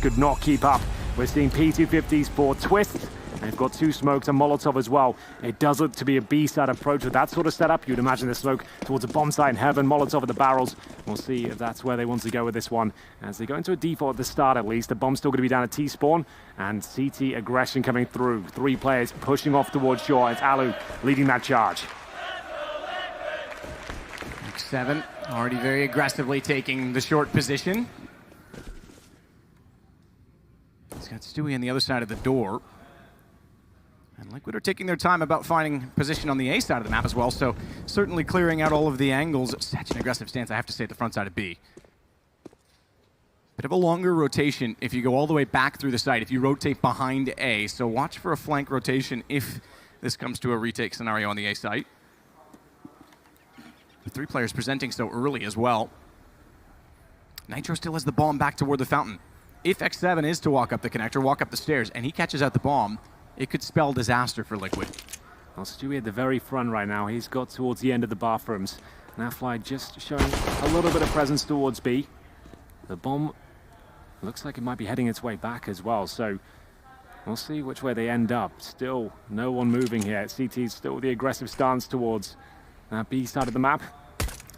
could not keep up. We're seeing P250s for Twist. They've got 2 smokes and Molotov as well. It does look to be a B-side approach with that sort of setup. You'd imagine the smoke towards a bomb site in heaven, Molotov at the barrels. We'll see if that's where they want to go with this one. As they go into a default at the start at least, the bomb's still going to be down at T-spawn, and CT aggression coming through. 3 players pushing off towards shore. It's Alu leading that charge. X7 already very aggressively taking the short position. He's got Stewie on the other side of the door. And Liquid are taking their time about finding position on the A side of the map as well, so certainly clearing out all of the angles. Such an aggressive stance, I have to say, at the front side of B. Bit of a longer rotation if you go all the way back through the site, if you rotate behind A, so watch for a flank rotation if this comes to a retake scenario on the A site. The 3 players presenting so early as well. Nitro still has the bomb back toward the fountain. If X7 is to walk up the connector, walk up the stairs, and he catches out the bomb, it could spell disaster for Liquid. Well, Stewie at the very front right now. He's got towards the end of the bathrooms. Now Fly just showing a little bit of presence towards B. The bomb looks like it might be heading its way back as well, so we'll see which way they end up. Still no one moving here. CT's still the aggressive stance towards B side of the map.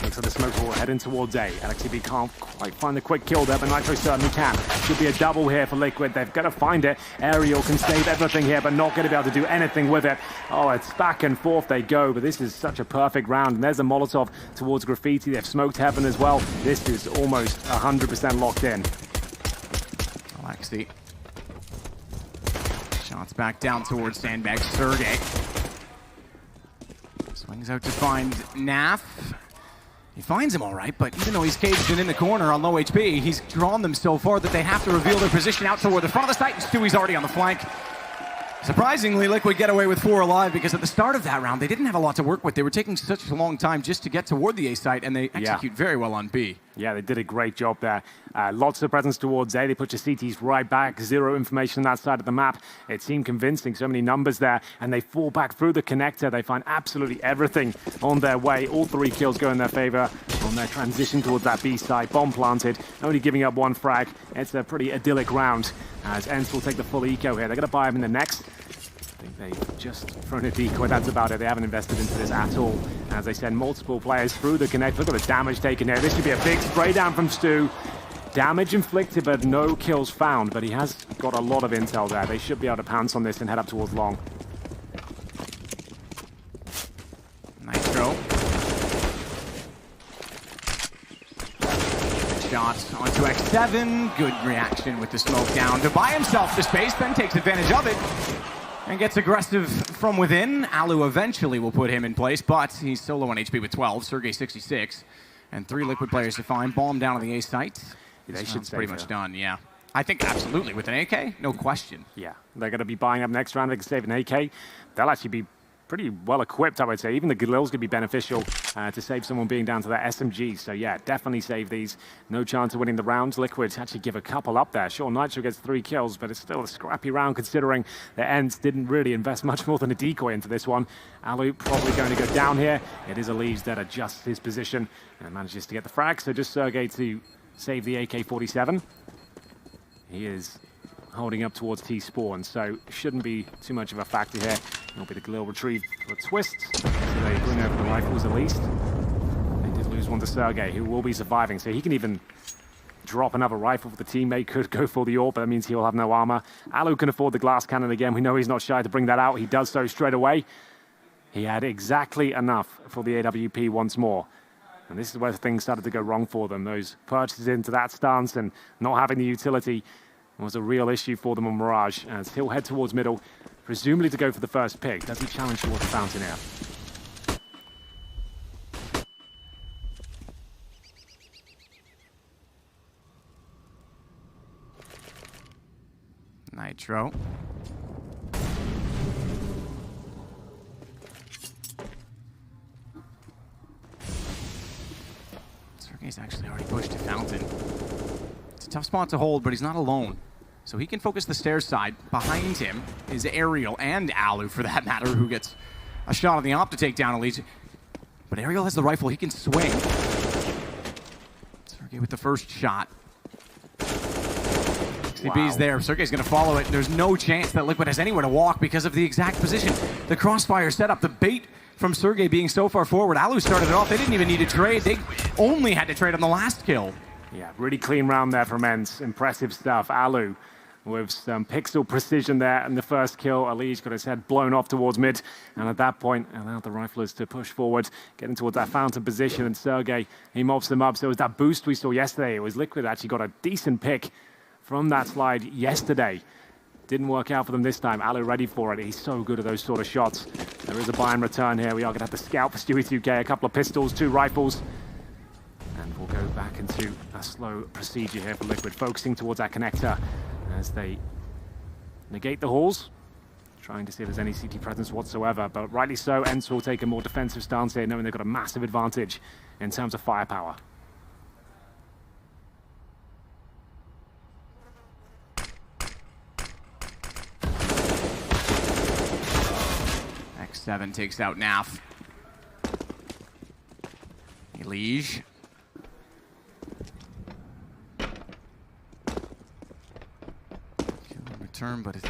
Looks like the smoke will heading towards A. LXCB can't quite find the quick kill there, but Nitro certainly can. Should be a double here for Liquid. They've got to find it. Aerial can save everything here, but not going to be able to do anything with it. Oh, it's back and forth they go, but this is such a perfect round. And there's a Molotov towards Graffiti. They've smoked heaven as well. This is almost 100% locked in. Alexi. Shots back down towards Sandbag. Sergey swings out to find Naf. He finds him all right, but even though he's caged in the corner on low HP, he's drawn them so far that they have to reveal their position out toward the front of the site, and Stewie's already on the flank. Surprisingly, Liquid get away with 4 alive because at the start of that round, they didn't have a lot to work with. They were taking such a long time just to get toward the A site, and they execute very well on B. Yeah, they did a great job there. Lots of presence towards A. They put your CTs right back. 0 information on that side of the map. It seemed convincing. So many numbers there. And they fall back through the connector. They find absolutely everything on their way. All 3 kills go in their favor on their transition towards that B side. Bomb planted. Only giving up 1 frag. It's a pretty idyllic round as ENCE will take the full eco here. They're going to buy him in the next. I think they've just thrown a decoy. That's about it. They haven't invested into this at all. As they send multiple players through the connect. Look at the damage taken here. This should be a big spray down from Stu. Damage inflicted, but no kills found. But he has got a lot of intel there. They should be able to pounce on this and head up towards long. Nitro. Shot onto X7. Good reaction with the smoke down to buy himself the space, then takes advantage of it. And gets aggressive from within. Alu eventually will put him in place, but he's so low on HP with 12. Sergey 66. And 3 Liquid players to find. Bomb down on the A site. They should pretty much done, yeah. I think absolutely. With an AK, no question. Yeah, they're going to be buying up next round. They can save an AK. They'll actually be pretty well equipped, I would say. Even the Galil's going to be beneficial to save someone being down to their SMG. So yeah, definitely save these. No chance of winning the rounds. Liquid actually give a couple up there. Sure, Nitro gets 3 kills, but it's still a scrappy round considering the ENCE didn't really invest much more than a decoy into this one. Alu probably going to go down here. It is Elise that adjusts his position and manages to get the frag. So just Sergey to save the AK-47. He is holding up towards T-spawn, so shouldn't be too much of a factor here. It'll be the Galil retrieve for a twist. So they bring over the rifles at least. They did lose one to Sergey, who will be surviving, so he can even drop another rifle for the teammate, could go for the AWP, but that means he'll have no armor. Alu can afford the glass cannon again. We know he's not shy to bring that out. He does so straight away. He had exactly enough for the AWP once more. And this is where things started to go wrong for them. Those purchases into that stance and not having the utility was a real issue for them on Mirage. As he'll head towards middle, presumably to go for the first pick. Does he challenge towards the fountain here? Nitro. Sergey's actually already pushed to fountain. It's a tough spot to hold, but he's not alone. So he can focus the stairs side. Behind him is Ariel and Alu, for that matter, who gets a shot on the op to take down Elise. But Ariel has the rifle. He can swing. Sergey with the first shot. XCB's there. Sergey's going to follow it. There's no chance that Liquid has anywhere to walk because of the exact position. The crossfire setup, the bait from Sergey being so far forward. Alu started it off. They didn't even need to trade. They only had to trade on the last kill. Yeah, really clean round there from ENCE. Impressive stuff. Alu with some pixel precision there, and the first kill. Ali's got his head blown off towards mid, and at that point, allowed the riflers to push forward, getting towards that fountain position, and Sergey, he mobs them up. So it was that boost we saw yesterday. It was Liquid actually got a decent pick from that slide yesterday. Didn't work out for them this time. Alu ready for it. He's so good at those sort of shots. There is a buy and return here. We are going to have to scout for Stewie 2K. A couple of pistols, 2 rifles. And we'll go back into a slow procedure here for Liquid, focusing towards that connector as they negate the halls, trying to see if there's any CT presence whatsoever. But rightly so, ENCE will take a more defensive stance here, knowing they've got a massive advantage in terms of firepower. X7 takes out Naf. Elige. Return, but it's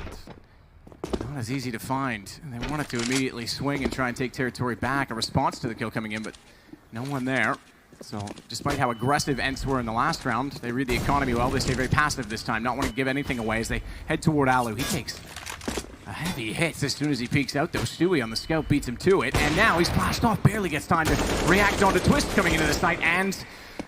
not as easy to find. And they wanted to immediately swing and try and take territory back, a response to the kill coming in, but no one there. So despite how aggressive ENCE were in the last round, they read the economy well. They stay very passive this time, not wanting to give anything away as they head toward Alu. He takes a heavy hit as soon as he peeks out, though. Stewie on the scout beats him to it, and now he's flashed off, barely gets time to react onto Twist coming into the site, and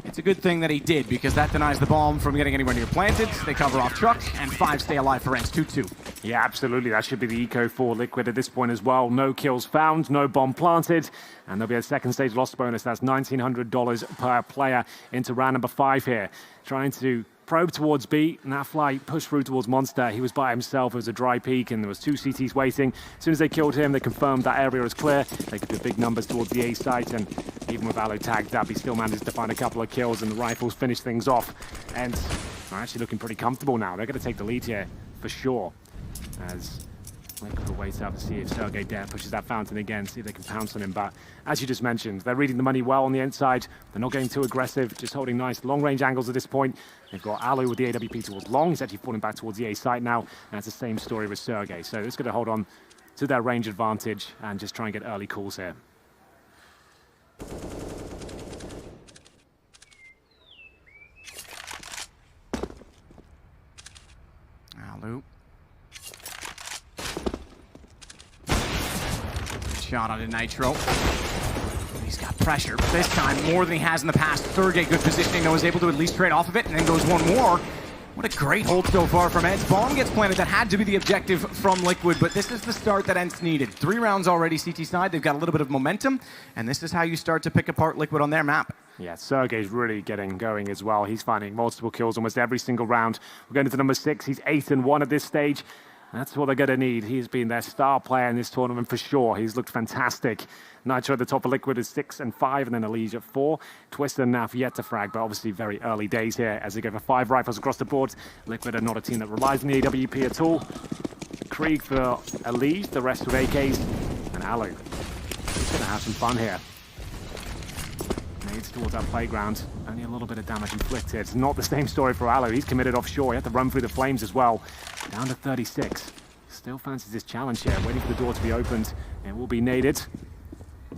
it's a good thing that he did, because that denies the bomb from getting anywhere near planted. They cover off truck, and 5 stay alive for ENCE, 2-2. Yeah, absolutely. That should be the eco for Liquid at this point as well. No kills found, no bomb planted, and there'll be a second stage loss bonus. That's $1,900 per player into round number 5 here. Trying to probe towards B, and that flight pushed through towards Monster. He was by himself. It was a dry peak, and there was 2 CTs waiting. As soon as they killed him, they confirmed that area was clear. They could do big numbers towards the A site, and even with Alu tagged up, he still managed to find a couple of kills, and the rifles finished things off. And they're actually looking pretty comfortable now. They're going to take the lead here for sure, as Liquid will wait up to see if Sergey Dare pushes that fountain again, see if they can pounce on him. But as you just mentioned, they're reading the money well on the inside. They're not getting too aggressive, just holding nice long-range angles at this point. They've got Alu with the AWP towards long. He's actually falling back towards the A site now, and it's the same story with Sergey. So they're just going to hold on to their range advantage and just try and get early calls here. Alu. Shot onto Nitro. He's got pressure, but this time more than he has in the past. Sergey, good positioning, though, is able to at least trade off of it, and then goes one more. What a great hold so far from ENCE. Bomb gets planted. That had to be the objective from Liquid, but this is the start that ENCE needed. 3 rounds already CT side. They've got a little bit of momentum, and this is how you start to pick apart Liquid on their map. Yeah, Sergey's really getting going as well. He's finding multiple kills almost every single round. We're going into number 6. He's 8-1 at this stage. That's what they're going to need. He's been their star player in this tournament for sure. He's looked fantastic. Nitro at the top of Liquid is 6-5, and then Elige at 4. Twist and Naf yet to frag, but obviously very early days here as they go for 5 rifles across the board. Liquid are not a team that relies on the AWP at all. Krieg for Elige, the rest with AKs, and Alu. He's going to have some fun here. Nades towards that playground. Only a little bit of damage inflicted. It's not the same story for Alu. He's committed offshore. He had to run through the flames as well. Down to 36. Still fancies this challenge here, waiting for the door to be opened. It will be naded.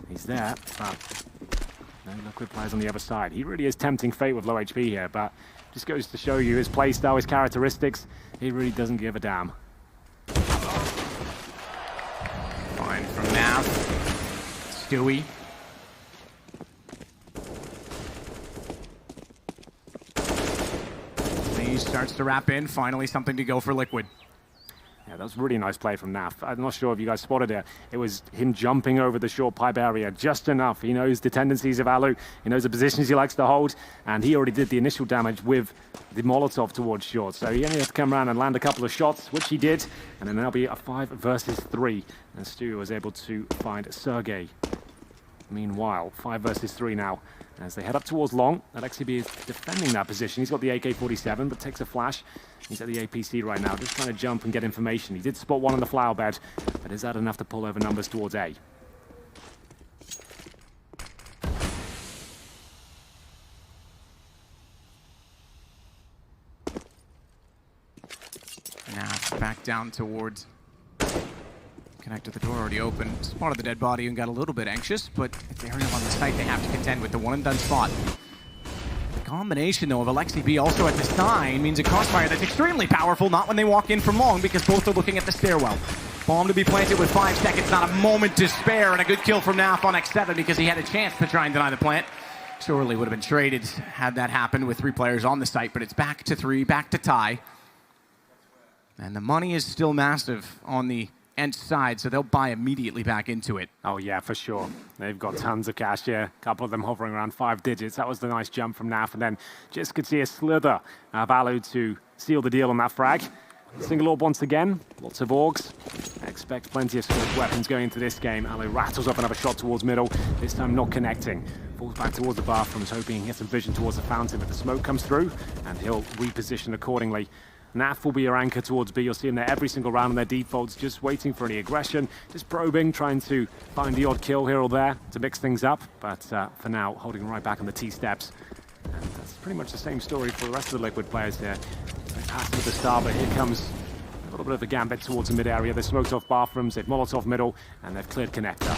He's there, but no Liquid players on the other side. He really is tempting fate with low HP here, but just goes to show you his playstyle, his characteristics. He really doesn't give a damn. Fine from Naf. Stewie. Starts to wrap in, finally something to go for Liquid. Yeah, that was a really nice play from Naf. I'm not sure if you guys spotted it. It was him jumping over the short pipe area just enough. He knows the tendencies of Alu. He knows the positions he likes to hold, and he already did the initial damage with the Molotov towards short. So he only has to come around and land a couple of shots, which he did, and then there'll be a 5 versus 3. And Stu was able to find Sergey. Meanwhile, 5 versus 3 now. As they head up towards long, XCB is defending that position. He's got the AK-47, but takes a flash. He's at the APC right now, just trying to jump and get information. He did spot one on the flower bed, but is that enough to pull over numbers towards A? Now back down towards connector. The door already open. Spotted the dead body and got a little bit anxious, but it's Ariel on the site they have to contend with the one and done spot. The combination though of Alexi B also at the sign means a crossfire that's extremely powerful, not when they walk in from long because both are looking at the stairwell. Bomb to be planted with 5 seconds, not a moment to spare, and a good kill from Naf on X7 because he had a chance to try and deny the plant. Surely would have been traded had that happened with 3 players on the site, but it's back to 3, back to tie. And the money is still massive on the ENCE side, so they'll buy immediately back into it. Oh yeah, for sure. They've got tons of cash here. A couple of them hovering around 5 digits. That was the nice jump from Naf, and then just could see a slither of Alu to seal the deal on that frag. Single orb once again, lots of orgs. Expect plenty of scorch weapons going into this game. Alu rattles up another shot towards middle, this time not connecting. Falls back towards the bathrooms, hoping he gets some vision towards the fountain, but the smoke comes through, and he'll reposition accordingly. Naf will be your anchor towards B. You'll see him there every single round on their defaults, just waiting for any aggression, just probing, trying to find the odd kill here or there to mix things up. But for now, holding right back on the T steps. And that's pretty much the same story for the rest of the Liquid players here. They pass with the star, but here comes a little bit of a gambit towards the mid area. They've smoked off bathrooms, they've Molotov middle, and they've cleared connector.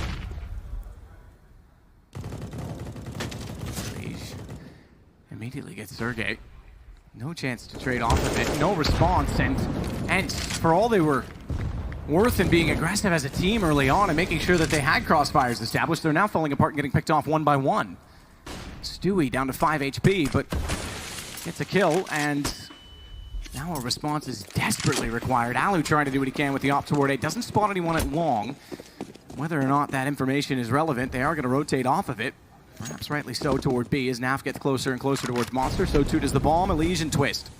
Immediately gets Sergey. No chance to trade off of it, no response, and for all they were worth in being aggressive as a team early on and making sure that they had crossfires established, they're now falling apart and getting picked off one by one. Stewie down to 5 HP, but gets a kill, and now a response is desperately required. Alu trying to do what he can with the op toward A, doesn't spot anyone at long. Whether or not that information is relevant, they are going to rotate off of it. Perhaps rightly so toward B as Naf gets closer and closer towards Monster, so too does the bomb, Elysian twist.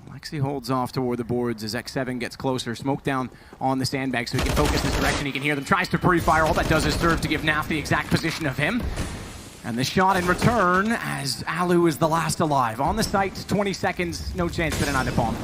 Alexi holds off toward the boards as X7 gets closer, smoke down on the sandbag so he can focus this direction, he can hear them, tries to pre-fire, all that does is serve to give Naf the exact position of him. And the shot in return as Alu is the last alive. On the site, 20 seconds, no chance to deny the bomb.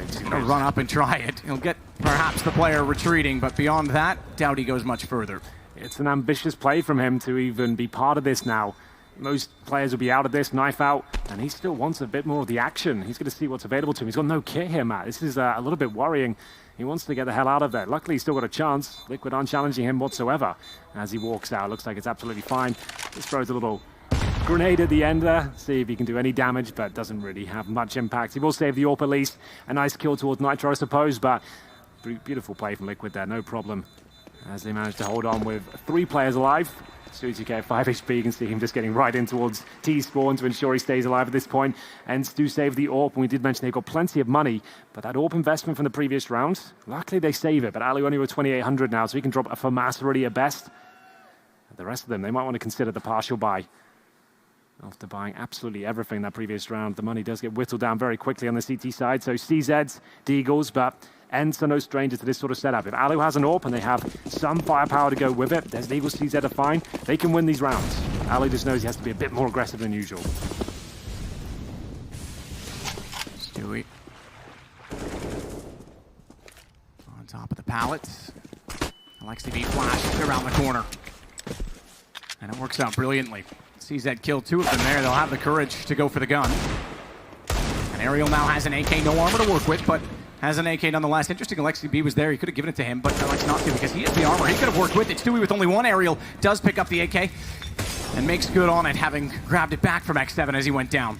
He's gonna run up and try it. He'll get perhaps the player retreating, but beyond that, doubt he goes much further. It's an ambitious play from him to even be part of this now. Most players will be out of this, knife out, and he still wants a bit more of the action. He's going to see what's available to him. He's got no kit here, Matt. This is a little bit worrying. He wants to get the hell out of there. Luckily, he's still got a chance. Liquid aren't challenging him whatsoever. As he walks out, looks like it's absolutely fine. Just throws a little grenade at the end there, see if he can do any damage, but doesn't really have much impact. He will save the AWP at least. A nice kill towards Nitro, I suppose, but beautiful play from Liquid there, no problem. As they manage to hold on with 3 players alive. Stewie at 5 HP, you can see him just getting right in towards T-spawn to ensure he stays alive at this point. And do save the AWP, and we did mention they've got plenty of money, but that AWP investment from the previous round, luckily they save it, but Alu only with 2,800 now, so he can drop a FAMAS already at best. The rest of them, they might want to consider the partial buy. After buying absolutely everything that previous round, the money does get whittled down very quickly on the CT side. So CZs, Deagles, but ENCE are no stranger to this sort of setup. If Alu has an AWP and they have some firepower to go with it, Desert Eagle, CZ are fine. They can win these rounds. Alu just knows he has to be a bit more aggressive than usual. Stewie on top of the pallets. Alexi B flashes around the corner. And it works out brilliantly. CZ killed 2 of them there. They'll have the courage to go for the gun. And Ariel now has an AK, no armor to work with, but has an AK nonetheless. Interesting, Alexi B was there. He could have given it to him, but elects not to because he has the armor. He could have worked with it. Stewie with only 1. Ariel does pick up the AK and makes good on it, having grabbed it back from X7 as he went down.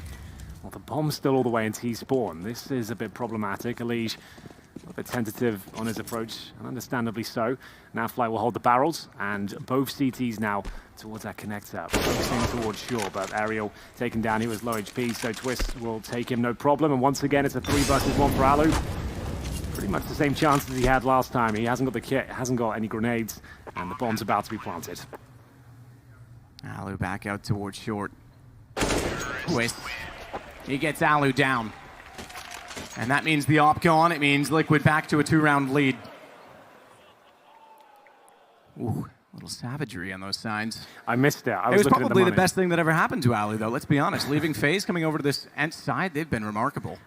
Well, the bomb's still all the way in T-spawn. This is a bit problematic. Elige a little bit tentative on his approach, and understandably so. Now Fly will hold the barrels, and both CTs now towards that connector. Focusing towards Shore, but Ariel taken down. He was low HP, so Twist will take him no problem. And once again, it's a 3 versus 1 for Alu. Pretty much the same chances he had last time. He hasn't got the kit, hasn't got any grenades, and the bomb's about to be planted. Alu back out towards Short. Twist. He gets Alu down. And that means the op gone. It means Liquid back to a 2-round lead. Ooh, a little little savagery on those signs. I missed it. It was probably the best thing that ever happened to Alu, though, let's be honest. Leaving FaZe, coming over to this ENCE side, they've been remarkable.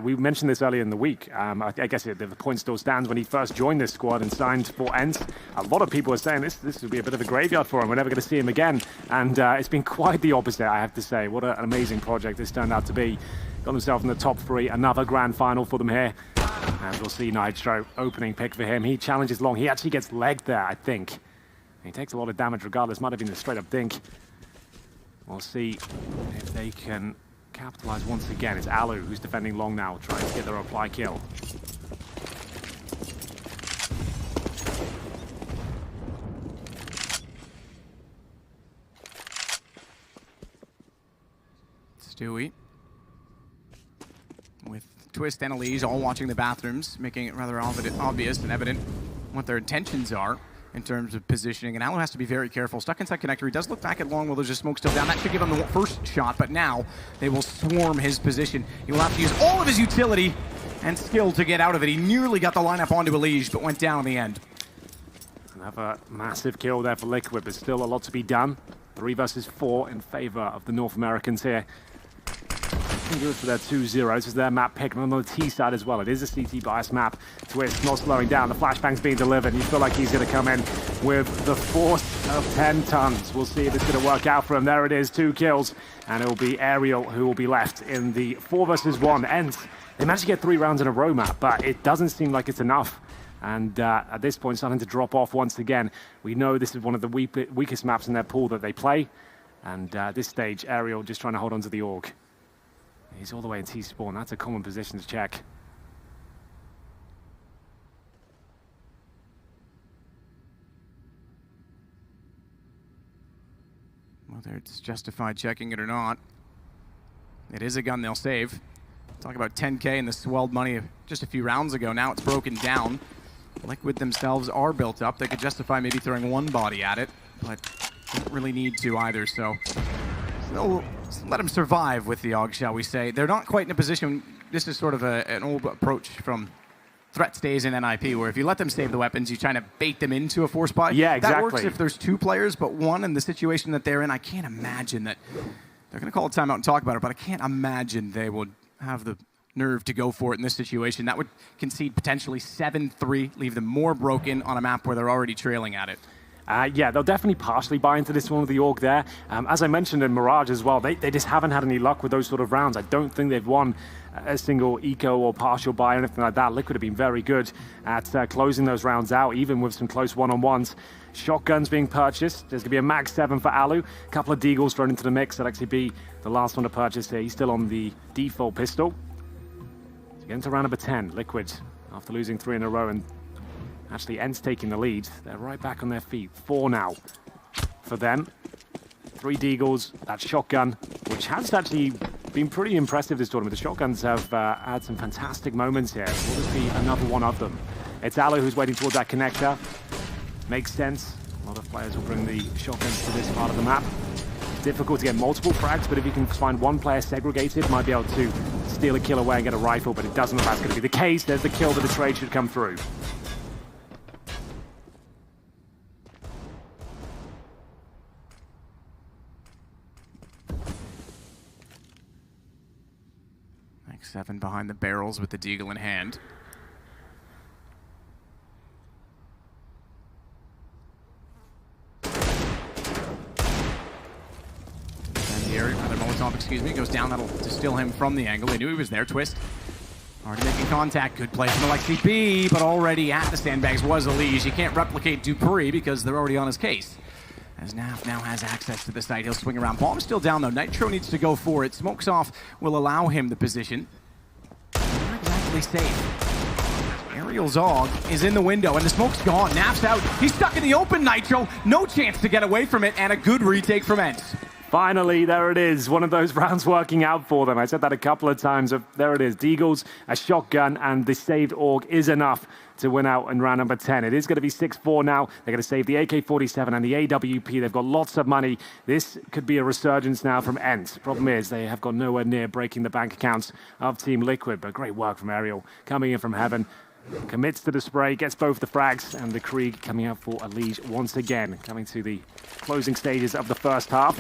We mentioned this earlier in the week. I guess the point still stands when he first joined this squad and signed for ENCE. A lot of people are saying this would be a bit of a graveyard for him. We're never going to see him again. And it's been quite the opposite, I have to say. What an amazing project this turned out to be. Got himself in the top 3, another grand final for them here. And we'll see Nitro, opening pick for him. He challenges long. He actually gets legged there, I think. He takes a lot of damage regardless. Might have been a straight-up dink. We'll see if they can capitalize once again. It's Alu who's defending long now, trying to get the reply kill. Stewie with Twist and Elise all watching the bathrooms, making it rather obvious and evident what their intentions are in terms of positioning. And Alu has to be very careful. Stuck inside connector. He does look back at long while there's a smoke still down. That should give him the first shot, but now they will swarm his position. He will have to use all of his utility and skill to get out of it. He nearly got the lineup onto Elise, but went down in the end. Another massive kill there for Liquid, but still a lot to be done. 3 versus 4 in favor of the North Americans here. Good for their 2-0. This is their map pick on the T side as well. It is a CT bias map. Twist not slowing down. The flashbang's being delivered. You feel like he's going to come in with the force of 10 tons. We'll see if it's going to work out for him. There it is, 2 kills. And it will be Aerial who will be left in the 4 versus 1 ENCE. They managed to get 3 rounds in a row map, but it doesn't seem like it's enough. And at this point, starting to drop off once again. We know this is one of the weakest maps in their pool that they play. And at this stage, Aerial just trying to hold on to the AUG. He's all the way in T-spawn. That's a common position to check. Whether it's justified checking it or not, it is a gun they'll save. Talk about 10K in the swelled money just a few rounds ago. Now it's broken down. Liquid themselves are built up. They could justify maybe throwing 1 body at it, but don't really need to either, so they'll let them survive with the AUG, shall we say. They're not quite in a position, this is sort of an old approach from threat stays in NIP, where if you let them save the weapons, you try to bait them into a force buy. Yeah, exactly. That works if there's 2 players, but 1 in the situation that they're in, I can't imagine that. They're going to call a timeout and talk about it, but I can't imagine they would have the nerve to go for it in this situation. That would concede potentially 7-3, leave them more broken on a map where they're already trailing at it. Yeah, they'll definitely partially buy into this one with the AUG there. As I mentioned in Mirage as well, they just haven't had any luck with those sort of rounds. I don't think they've won a single eco or partial buy or anything like that. Liquid have been very good at closing those rounds out, even with some close one-on-ones. Shotguns being purchased. There's going to be a Mag 7 for Alu. A couple of Deagles thrown into the mix. That'll actually be the last one to purchase here. He's still on the default pistol. So getting to round number 10. Liquid, after losing 3 in a row, and actually ENCE taking the lead. They're right back on their feet. 4 now for them. 3 Deagles, that shotgun, which has actually been pretty impressive this tournament. The shotguns have had some fantastic moments here. Will this be another one of them? It's Alu who's waiting towards that connector. Makes sense. A lot of players will bring the shotguns to this part of the map. It's difficult to get multiple frags, but if you can find 1 player segregated, might be able to steal a kill away and get a rifle, but it doesn't look like that's going to be the case. There's the kill, but the trade should come through. Mag 7 behind the barrels with the Deagle in hand. Molotov, excuse me, goes down. That'll distill him from the angle. They knew he was there. Twist already making contact. Good play from the CP, but already at the sandbags was Elise. You can't replicate Dupree because they're already on his case. As Naf now has access to the site, he'll swing around. Bomb's still down though. Nitro needs to go for it. Smokes off will allow him the position. Not exactly safe. Aerial's AUG is in the window and the smoke's gone. Naf's out. He's stuck in the open, Nitro. No chance to get away from it, and a good retake from ENCE. Finally, there it is. One of those rounds working out for them. I said that a couple of times. There it is. Deagles, a shotgun, and the saved AUG is enough to win out in round number 10. It is going to be 6-4 now. They're going to save the AK-47 and the AWP. They've got lots of money. This could be a resurgence now from ENCE. Problem is, they have got nowhere near breaking the bank accounts of Team Liquid, but great work from Aerial coming in from heaven. Commits to the spray, gets both the frags, and the Krieg coming out for a lead once again. Coming to the closing stages of the first half.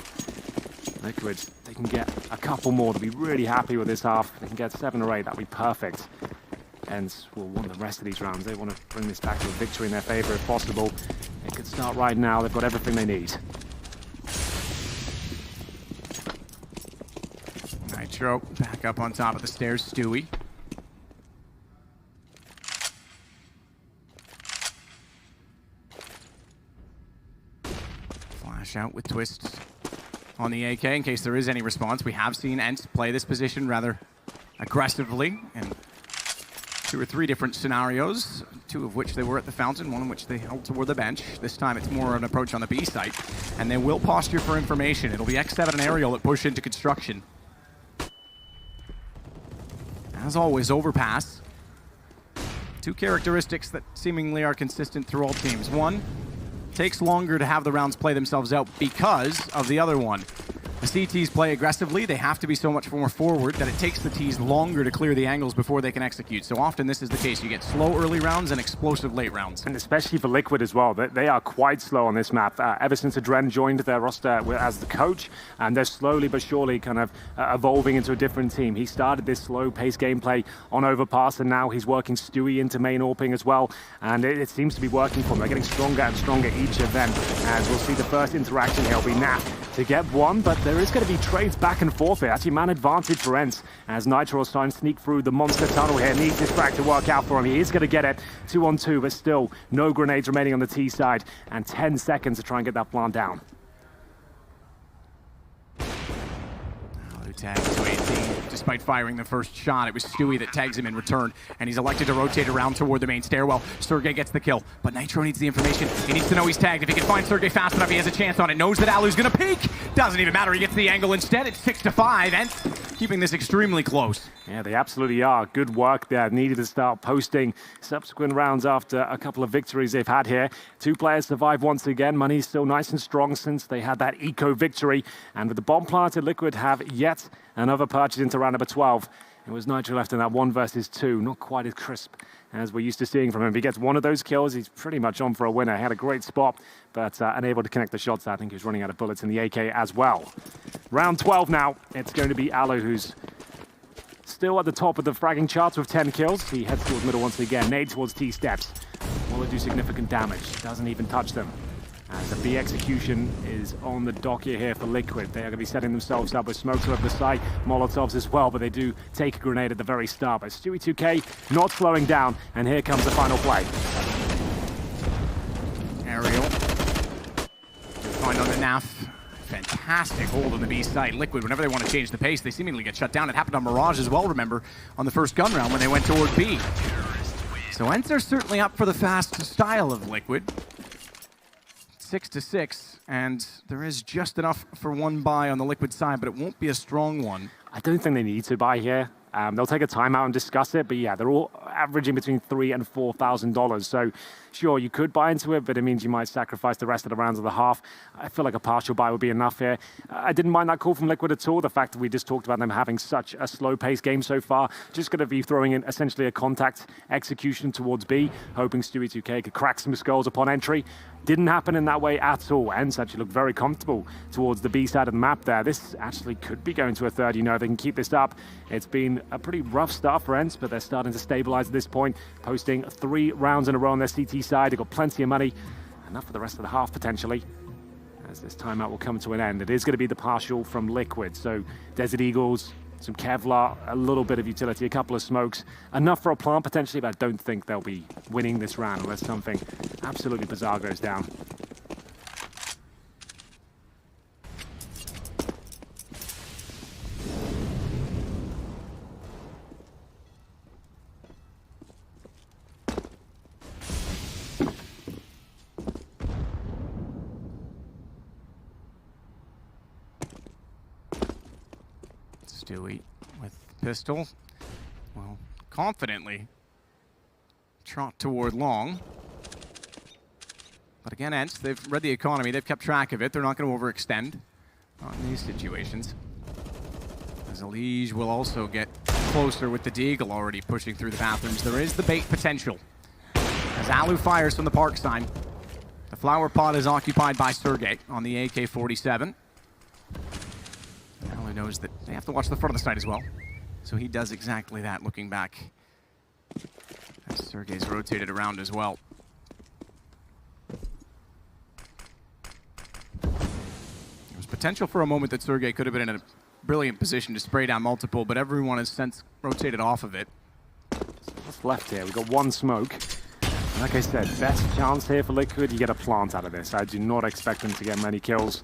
Liquid, they can get a couple more. They'll be really happy with this half. They can get 7 or 8, that'll be perfect. ENCE will want the rest of these rounds. They want to bring this back to a victory in their favor if possible. It could start right now. They've got everything they need. Nitro back up on top of the stairs. Stewie. Flash out with twists on the AK in case there is any response. We have seen ENCE play this position rather aggressively in 2 or 3 different scenarios, 2 of which they were at the fountain, 1 in which they held toward the bench. This time it's more an approach on the B site, and they will posture for information. It'll be X7 and Aerial that push into construction. As always, Overpass. 2 characteristics that seemingly are consistent through all teams. 1, takes longer to have the rounds play themselves out because of the other one. The CTs play aggressively. They have to be so much more forward that it takes the Ts longer to clear the angles before they can execute. So often this is the case. You get slow early rounds and explosive late rounds. And especially for Liquid as well. They are quite slow on this map. Ever since Adren joined their roster as the coach, and they're slowly but surely kind of evolving into a different team. He started this slow-paced gameplay on Overpass, and now he's working Stewie into main AWPing as well. And it seems to be working for them. They're getting stronger and stronger each of them. As we'll see the first interaction here will be Naf to get one, but there is going to be trades back and forth here. Actually, man advantage for ENCE as Nitro is trying to sneak through the monster tunnel here. Needs this frag to work out for him. He is going to get it 2 on 2, but still no grenades remaining on the T side, and 10 seconds to try and get that plant down. Tag to 18. Despite firing the first shot, it was Stewie that tags him in return, and he's elected to rotate around toward the main stairwell. Sergey gets the kill, but Nitro needs the information. He needs to know he's tagged. If he can find Sergey fast enough, he has a chance on it. Knows that Alu's gonna peek. Doesn't even matter, he gets the angle instead. It's 6-5, and keeping this extremely close. Yeah, they absolutely are. Good work there. Needed to start posting subsequent rounds after a couple of victories they've had here. 2 players survive once again. Money's still nice and strong since they had that eco victory. And with the bomb planted, Liquid have yet another purchase into round number 12. It was Nitro left in that 1 versus 2. Not quite as crisp as we're used to seeing from him. If he gets one of those kills, he's pretty much on for a winner. He had a great spot, but unable to connect the shots. I think he was running out of bullets in the AK as well. Round 12 now. It's going to be Alu, who's still at the top of the fragging charts with 10 kills. He heads towards middle once again. Nade towards T steps. Will it do significant damage? Doesn't even touch them. And the B execution is on the docket here for Liquid. They are going to be setting themselves up with smokes over the site, Molotovs as well, but they do take a grenade at the very start. But Stewie 2K not slowing down, and here comes the final play. Aerial. Find on the NAF. Fantastic hold on the B side. Liquid, whenever they want to change the pace, they seemingly get shut down. It happened on Mirage as well, remember, on the first gun round when they went toward B. So ENCE are certainly up for the fast style of Liquid. 6-6, and there is just enough for 1 buy on the Liquid side, but it won't be a strong one. I don't think they need to buy here. They'll take a timeout and discuss it, but yeah, they're all averaging between $3,000 and $4,000. So sure, you could buy into it, but it means you might sacrifice the rest of the rounds of the half. I feel like a partial buy would be enough here. I didn't mind that call from Liquid at all. The fact that we just talked about them having such a slow-paced game so far. Just going to be throwing in essentially a contact execution towards B, hoping Stewie 2K could crack some skulls upon entry. Didn't happen in that way at all. ENCE actually looked very comfortable towards the B side of the map there. This actually could be going to a third. You know, if they can keep this up. It's been a pretty rough start for ENCE, but they're starting to stabilize at this point, posting 3 rounds in a row on their CT side. They've got plenty of money, enough for the rest of the half potentially, as this timeout will come to an end. It is going to be the partial from Liquid, so Desert Eagles, some Kevlar, a little bit of utility, a couple of smokes, enough for a plant potentially, but I don't think they'll be winning this round unless something absolutely bizarre goes down. Stewie with pistol, well, confidently trot toward long. But again, ENCE, they've read the economy, they've kept track of it. They're not going to overextend on these situations. As Elige will also get closer with the Deagle already pushing through the bathrooms. There is the bait potential. As Alu fires from the park sign, the flower pot is occupied by Sergey on the AK-47. Alu knows that they have to watch the front of the site as well. So he does exactly that, looking back. As Sergey's rotated around as well. There was potential for a moment that Sergey could have been in a brilliant position to spray down multiple, but everyone has since rotated off of it. What's left here? We've got one smoke. And like I said, best chance here for Liquid, you get a plant out of this. I do not expect them to get many kills.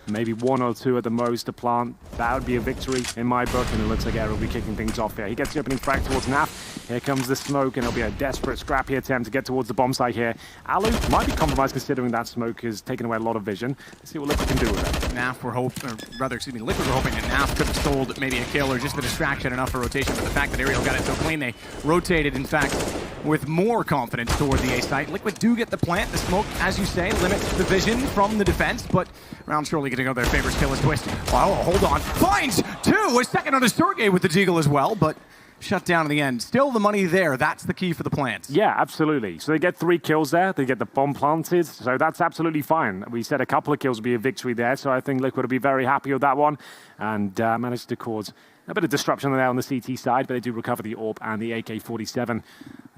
Maybe 1 or 2 at the most to plant. That would be a victory in my book, and it looks like Air will be kicking things off here. He gets the opening frag towards Naf. Here comes the smoke, and it'll be a desperate, scrappy attempt to get towards the bomb site here. Alu might be compromised considering that smoke has taken away a lot of vision. Let's see what Liquid can do with it. Naf were hoping, or rather, excuse me, Liquid were hoping that Naf could have sold maybe a kill or just a distraction enough for rotation, but the fact that Ariel got it so clean, they rotated, in fact, with more confidence toward the A site. Liquid do get the plant. The smoke, as you say, limits the vision from the defense, but round surely getting out their favors. Kill is Twist. Oh, hold on. Finds 2! A second on the Sergey with the Deagle as well, but shut down in the end. Still the money there. That's the key for the plants. Yeah, absolutely. So they get 3 kills there. They get the bomb planted. So that's absolutely fine. We said a couple of kills would be a victory there. So I think Liquid will be very happy with that one. And managed to cause a bit of disruption there on the CT side. But they do recover the AWP and the AK-47.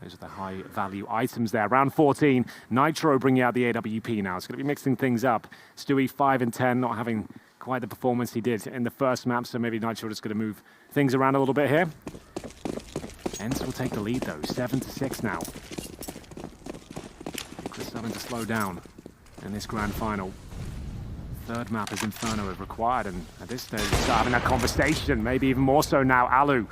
Those are the high-value items there. Round 14, Nitro bringing out the AWP now. It's going to be mixing things up. Stewie 5 and 10, not having quite the performance he did in the first map. So maybe Nitro just going to move things around a little bit here. ENCE will take the lead though, 7-6 now. Chris starting to slow down in this grand final. Third map is Inferno if required, and at this stage we're starting that conversation, maybe even more so now. Alu,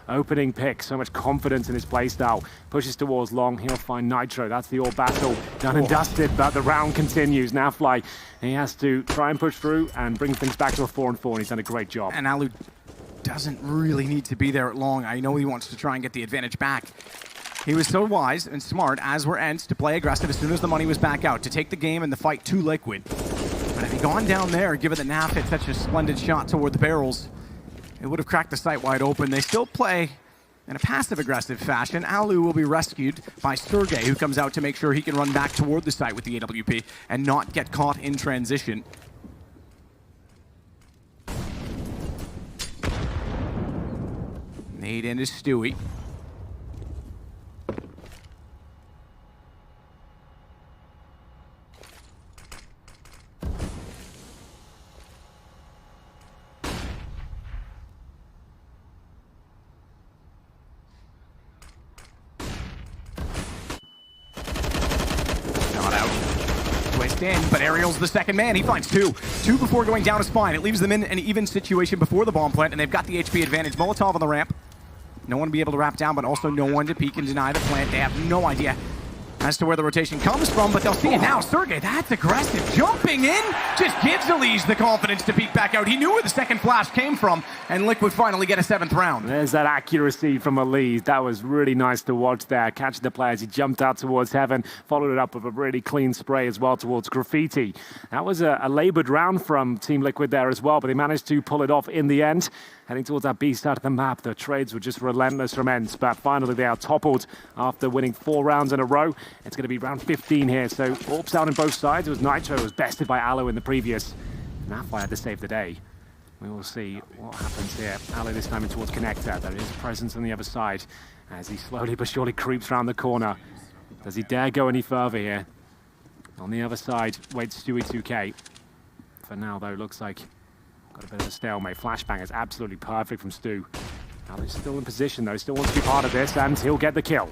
opening pick, so much confidence in his playstyle. Pushes towards long, he'll find Nitro. That's the all battle done and dusted, but the round continues. Now Fly, he has to try and push through and bring things back to a 4-4, and he's done a great job. And Alu doesn't really need to be there at long. I know he wants to try and get the advantage back. He was so wise and smart, as were ENCE, to play aggressive as soon as the money was back out, to take the game and the fight to Liquid. But if he'd gone down there, given that Naf hit such a splendid shot toward the barrels, it would have cracked the site wide open. They still play in a passive-aggressive fashion. Alu will be rescued by Sergey, who comes out to make sure he can run back toward the site with the AWP and not get caught in transition. Nade into Stewie. Not out. Twist in, but Ariel's the second man. He finds 2. 2 before going down a spine. It leaves them in an even situation before the bomb plant, and they've got the HP advantage. Molotov on the ramp. No one to be able to wrap down, but also no one to peek and deny the plant. They have no idea as to where the rotation comes from, but they'll see it now. Sergey, that's aggressive. Jumping in just gives Elige the confidence to peek back out. He knew where the second flash came from, and Liquid finally get a 7th round. There's that accuracy from Elige. That was really nice to watch there. Catching the play as he jumped out towards heaven, followed it up with a really clean spray as well towards Graffiti. That was a labored round from Team Liquid there as well, but they managed to pull it off in the end. Heading towards that B side of the map, the trades were just relentless from ENCE, but finally they are toppled after winning 4 rounds in a row. It's going to be round 15 here, so AWPs out on both sides. It was Nitro who was bested by Alu in the previous. Nafly had to save the day. We will see what happens here. Alu this time in towards Connector. There is presence on the other side as he slowly but surely creeps around the corner. Does he dare go any further here? On the other side, waits Stewie 2K. For now, though, looks like got a bit of a stalemate. Flashbang is absolutely perfect from Stu. Alu's still in position, though. Still wants to be part of this, and he'll get the kill.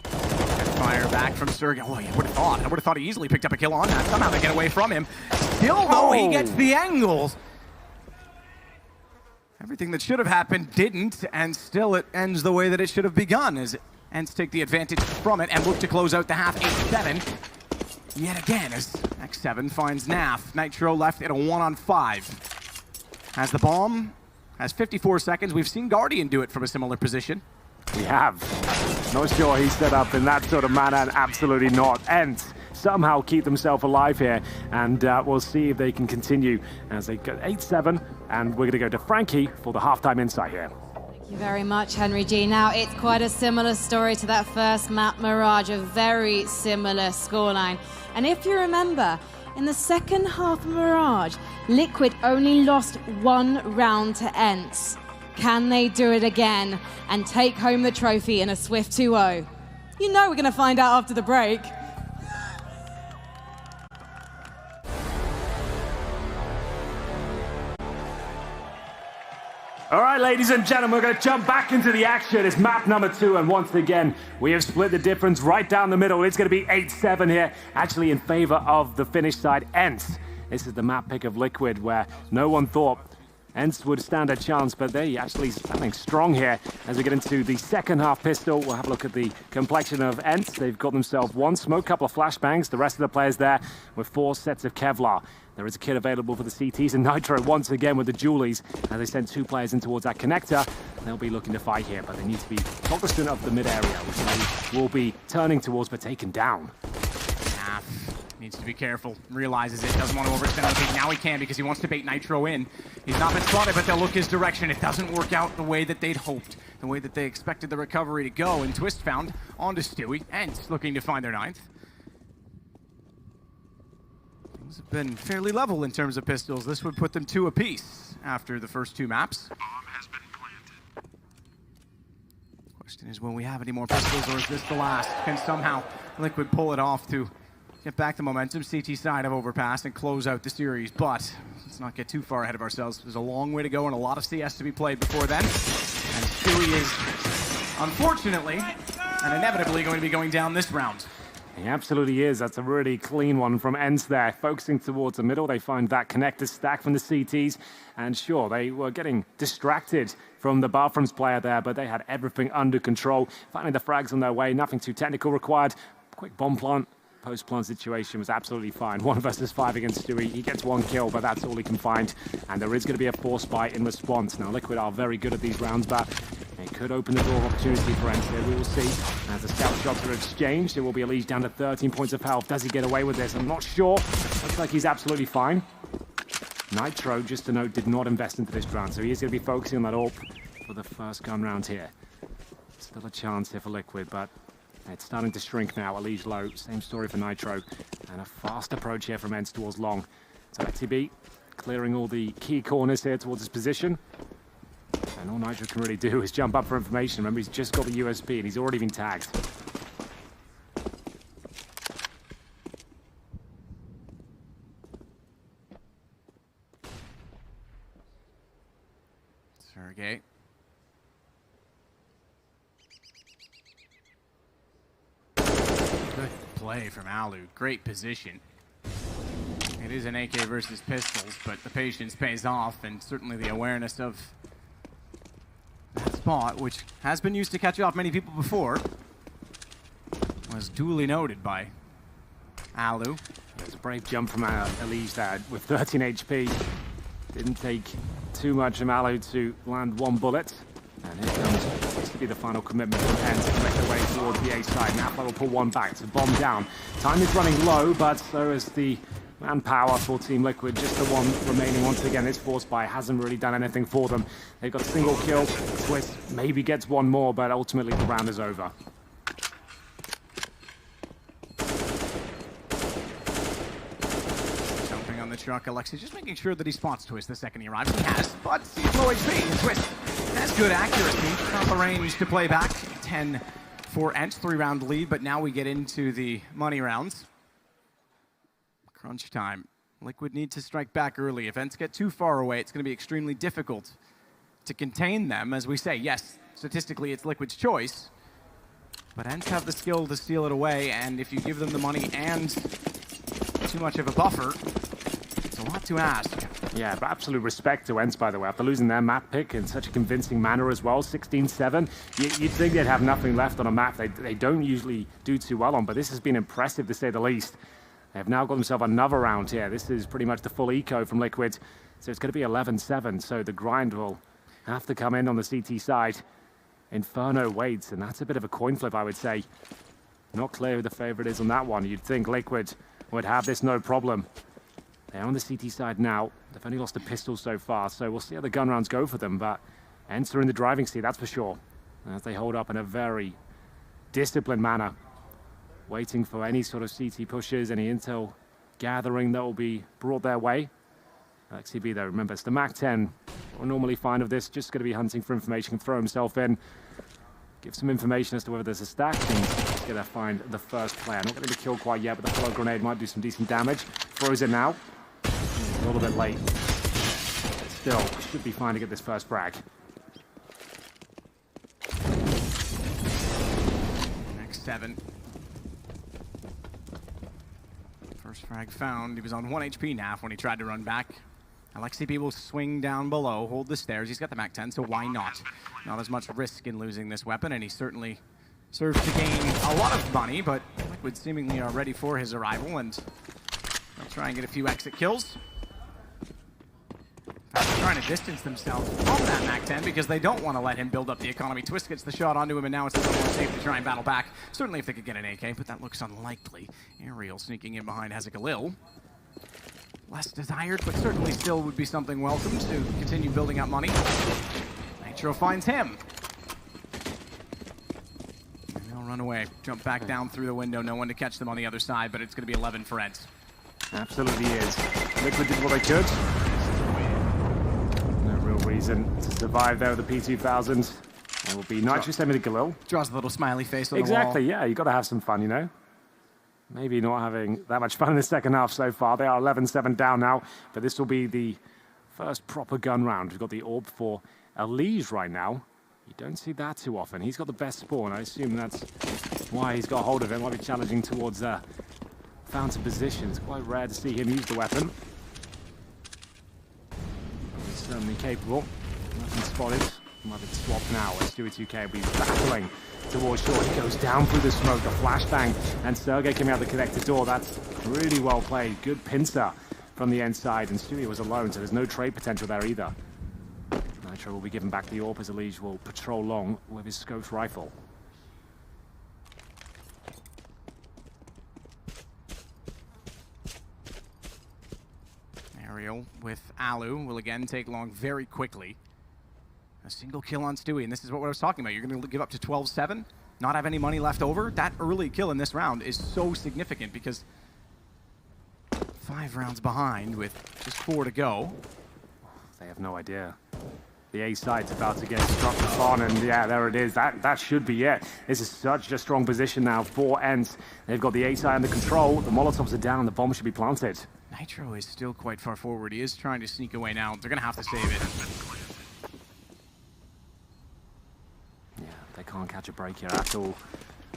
Fire back from Sergey. Oh, I would have thought he easily picked up a kill on that. Somehow they get away from him. Still, though, he gets the angles. Everything that should have happened didn't, and still it ends the way that it should have begun, as ENCE take the advantage from it and look to close out the half 8-7. Yet again, as X7 finds Naf. Nitro left at a 1-on-5. Has the bomb, has 54 seconds. We've seen Guardian do it from a similar position. We have. Not sure he's set up in that sort of manner, and absolutely not. ENCE somehow keep themselves alive here, and we'll see if they can continue as they go 8-7, and we're going to go to Frankie for the halftime insight here. Thank you very much, Henry G. Now, it's quite a similar story to that first map, Mirage, a very similar scoreline. And if you remember, in the second half of Mirage, Liquid only lost 1 round to ENCE. Can they do it again and take home the trophy in a swift 2-0? You know we're going to find out after the break. All right, ladies and gentlemen, we're going to jump back into the action. It's map number 2, and once again, we have split the difference right down the middle. It's going to be 8-7 here, actually in favor of the Finnish side, ENCE. This is the map pick of Liquid, where no one thought ENCE would stand a chance, but they actually standing strong here as we get into the second half pistol. We'll have a look at the complexion of ENCE. They've got themselves 1 smoke, couple of flashbangs. The rest of the players there with 4 sets of Kevlar. There is a kit available for the CTs, and Nitro once again with the Julies as they send 2 players in towards that connector. They'll be looking to fight here, but they need to be cognizant of the mid area, which they will be turning towards but taken down. Yeah, needs to be careful. Realizes it, doesn't want to overextend on the bait. Now he can because he wants to bait Nitro in. He's not been spotted, but they'll look his direction. It doesn't work out the way that they'd hoped, the way that they expected the recovery to go. And Twist found onto Stewie, and looking to find their 9th. Things have been fairly level in terms of pistols. This would put them 2 apiece after the first 2 maps. Bomb has been planted. Question is, will we have any more pistols, or is this the last? Can somehow Liquid pull it off to get back the momentum, CT side of Overpass, and close out the series? But let's not get too far ahead of ourselves. There's a long way to go and a lot of CS to be played before then. And Stewie is, unfortunately, and inevitably going to be going down this round. He absolutely is. That's a really clean one from ENCE there. Focusing towards the middle, they find that connector stack from the CTs. And sure, they were getting distracted from the Bathrooms player there, but they had everything under control. Finding the frags on their way, nothing too technical required. Quick bomb plant. Post-plant situation was absolutely fine. 1 versus 5 against Stewie. He gets 1 kill, but that's all he can find. And there is going to be a force buy in response. Now, Liquid are very good at these rounds, but it could open the door of opportunity for ENCE here. We will see. As the scout shots are exchanged, it will be Elige down to 13 points of health. Does he get away with this? I'm not sure. Looks like he's absolutely fine. Nitro, just to note, did not invest into this round, so he is going to be focusing on that AWP for the first gun round here. Still a chance here for Liquid, but it's starting to shrink now. Elige low, same story for Nitro. And a fast approach here from ENCE towards long. So XTB clearing all the key corners here towards his position. And all Nitro can really do is jump up for information. Remember, he's just got the USP and he's already been tagged. Sergey. Good play from Alu. Great position. It is an AK versus pistols, but the patience pays off, and certainly the awareness of that spot, which has been used to catch off many people before, was duly noted by Alu. It's a brave jump from Elige there with 13 HP. Didn't take too much from Alu to land 1 bullet. And here comes to be the final commitment from ENCE to make their way towards the A side. Now will pull 1 back to bomb down. Time is running low, but so is the manpower for Team Liquid. Just the 1 remaining. Once again, this force buy hasn't really done anything for them. They've got a single kill. Twist maybe gets 1 more, but ultimately the round is over. Jumping on the truck, Alexei just making sure that he spots Twist the second he arrives. He has, but he's low HP. And Twist has good accuracy. Not the range to play back. 10 for ENCE, 3-round lead, but now we get into the money rounds. Crunch time. Liquid need to strike back early. If ENCE get too far away, it's going to be extremely difficult to contain them. As we say, yes, statistically it's Liquid's choice, but ENCE have the skill to steal it away, and if you give them the money and too much of a buffer, it's a lot to ask. Yeah, but absolute respect to ENCE, by the way, after losing their map pick in such a convincing manner as well, 16-7. You'd think they'd have nothing left on a map they don't usually do too well on, but this has been impressive to say the least. They have now got themselves another round here. This is pretty much the full eco from Liquid, so it's going to be 11-7, so the grind will have to come in on the CT side. Inferno waits, and that's a bit of a coin flip, I would say. Not clear who the favorite is on that one. You'd think Liquid would have this no problem. They're on the CT side now. They've only lost a pistol so far, so we'll see how the gun rounds go for them, but ENCE are in the driving seat, that's for sure. As they hold up in a very disciplined manner, waiting for any sort of CT pushes, any intel gathering that will be brought their way. XCB though, remember, it's the MAC-10. We're normally fine of this, just going to be hunting for information, throw himself in, give some information as to whether there's a stack, and he's going to find the first player. Not going to be killed quite yet, but the flood grenade might do some decent damage. Throws it now. A little bit late. Still, should be fine to get this first frag. Next 7. First frag found. He was on 1 HP now when he tried to run back. LXCB will swing down below, hold the stairs. He's got the MAC-10, so why not? Not as much risk in losing this weapon, and he certainly serves to gain a lot of money, but Liquid seemingly are ready for his arrival, and they'll try and get a few exit kills. They're trying to distance themselves from that MAC-10 because they don't want to let him build up the economy. Twist gets the shot onto him, and now it's a little more safe to try and battle back. Certainly if they could get an AK, but that looks unlikely. Aerial sneaking in behind Hezekiah. Less desired, but certainly still would be something welcome to continue building up money. Nitro finds him. And they'll run away, jump back down through the window. No one to catch them on the other side, but it's going to be 11 for ENCE. Absolutely is. Liquid did what they could. No real reason to survive there with the P2000. It will be Nitro same with Galil. Draws a little smiley face on the Exactly, wall. yeah, you got to have some fun, you know. Maybe not having that much fun in the second half so far. They are 11-7 down now, but this will be the first proper gun round. We've got the AWP for ENCE right now. You don't see that too often. He's got the best spawn. I assume that's why he's got hold of it. Might be challenging towards fountain position. It's quite rare to see him use the weapon. He's certainly capable. Nothing spotted. Might be swapped now as Stewie 2K will be battling towards short. He goes down through the smoke, the flashbang, and Sergey coming out the connected door. That's really well played. Good pincer from the end side, and Stewie was alone, so there's no trade potential there either. Nitro will be given back the AWP as ENCE will patrol long with his scoped rifle. Aerial with Alu will again take long very quickly. A single kill on Stewie, and this is what I was talking about. You're going to give up to 12-7, not have any money left over. That early kill in this round is so significant because 5 rounds behind with just 4 to go. They have no idea. The A side's about to get struck upon, and yeah, there it is. That should be it. This is such a strong position now for ENCE. They've got the A side under control. The Molotovs are down, and the bomb should be planted. Nitro is still quite far forward. He is trying to sneak away now. They're going to have to save it. They can't catch a break here at all.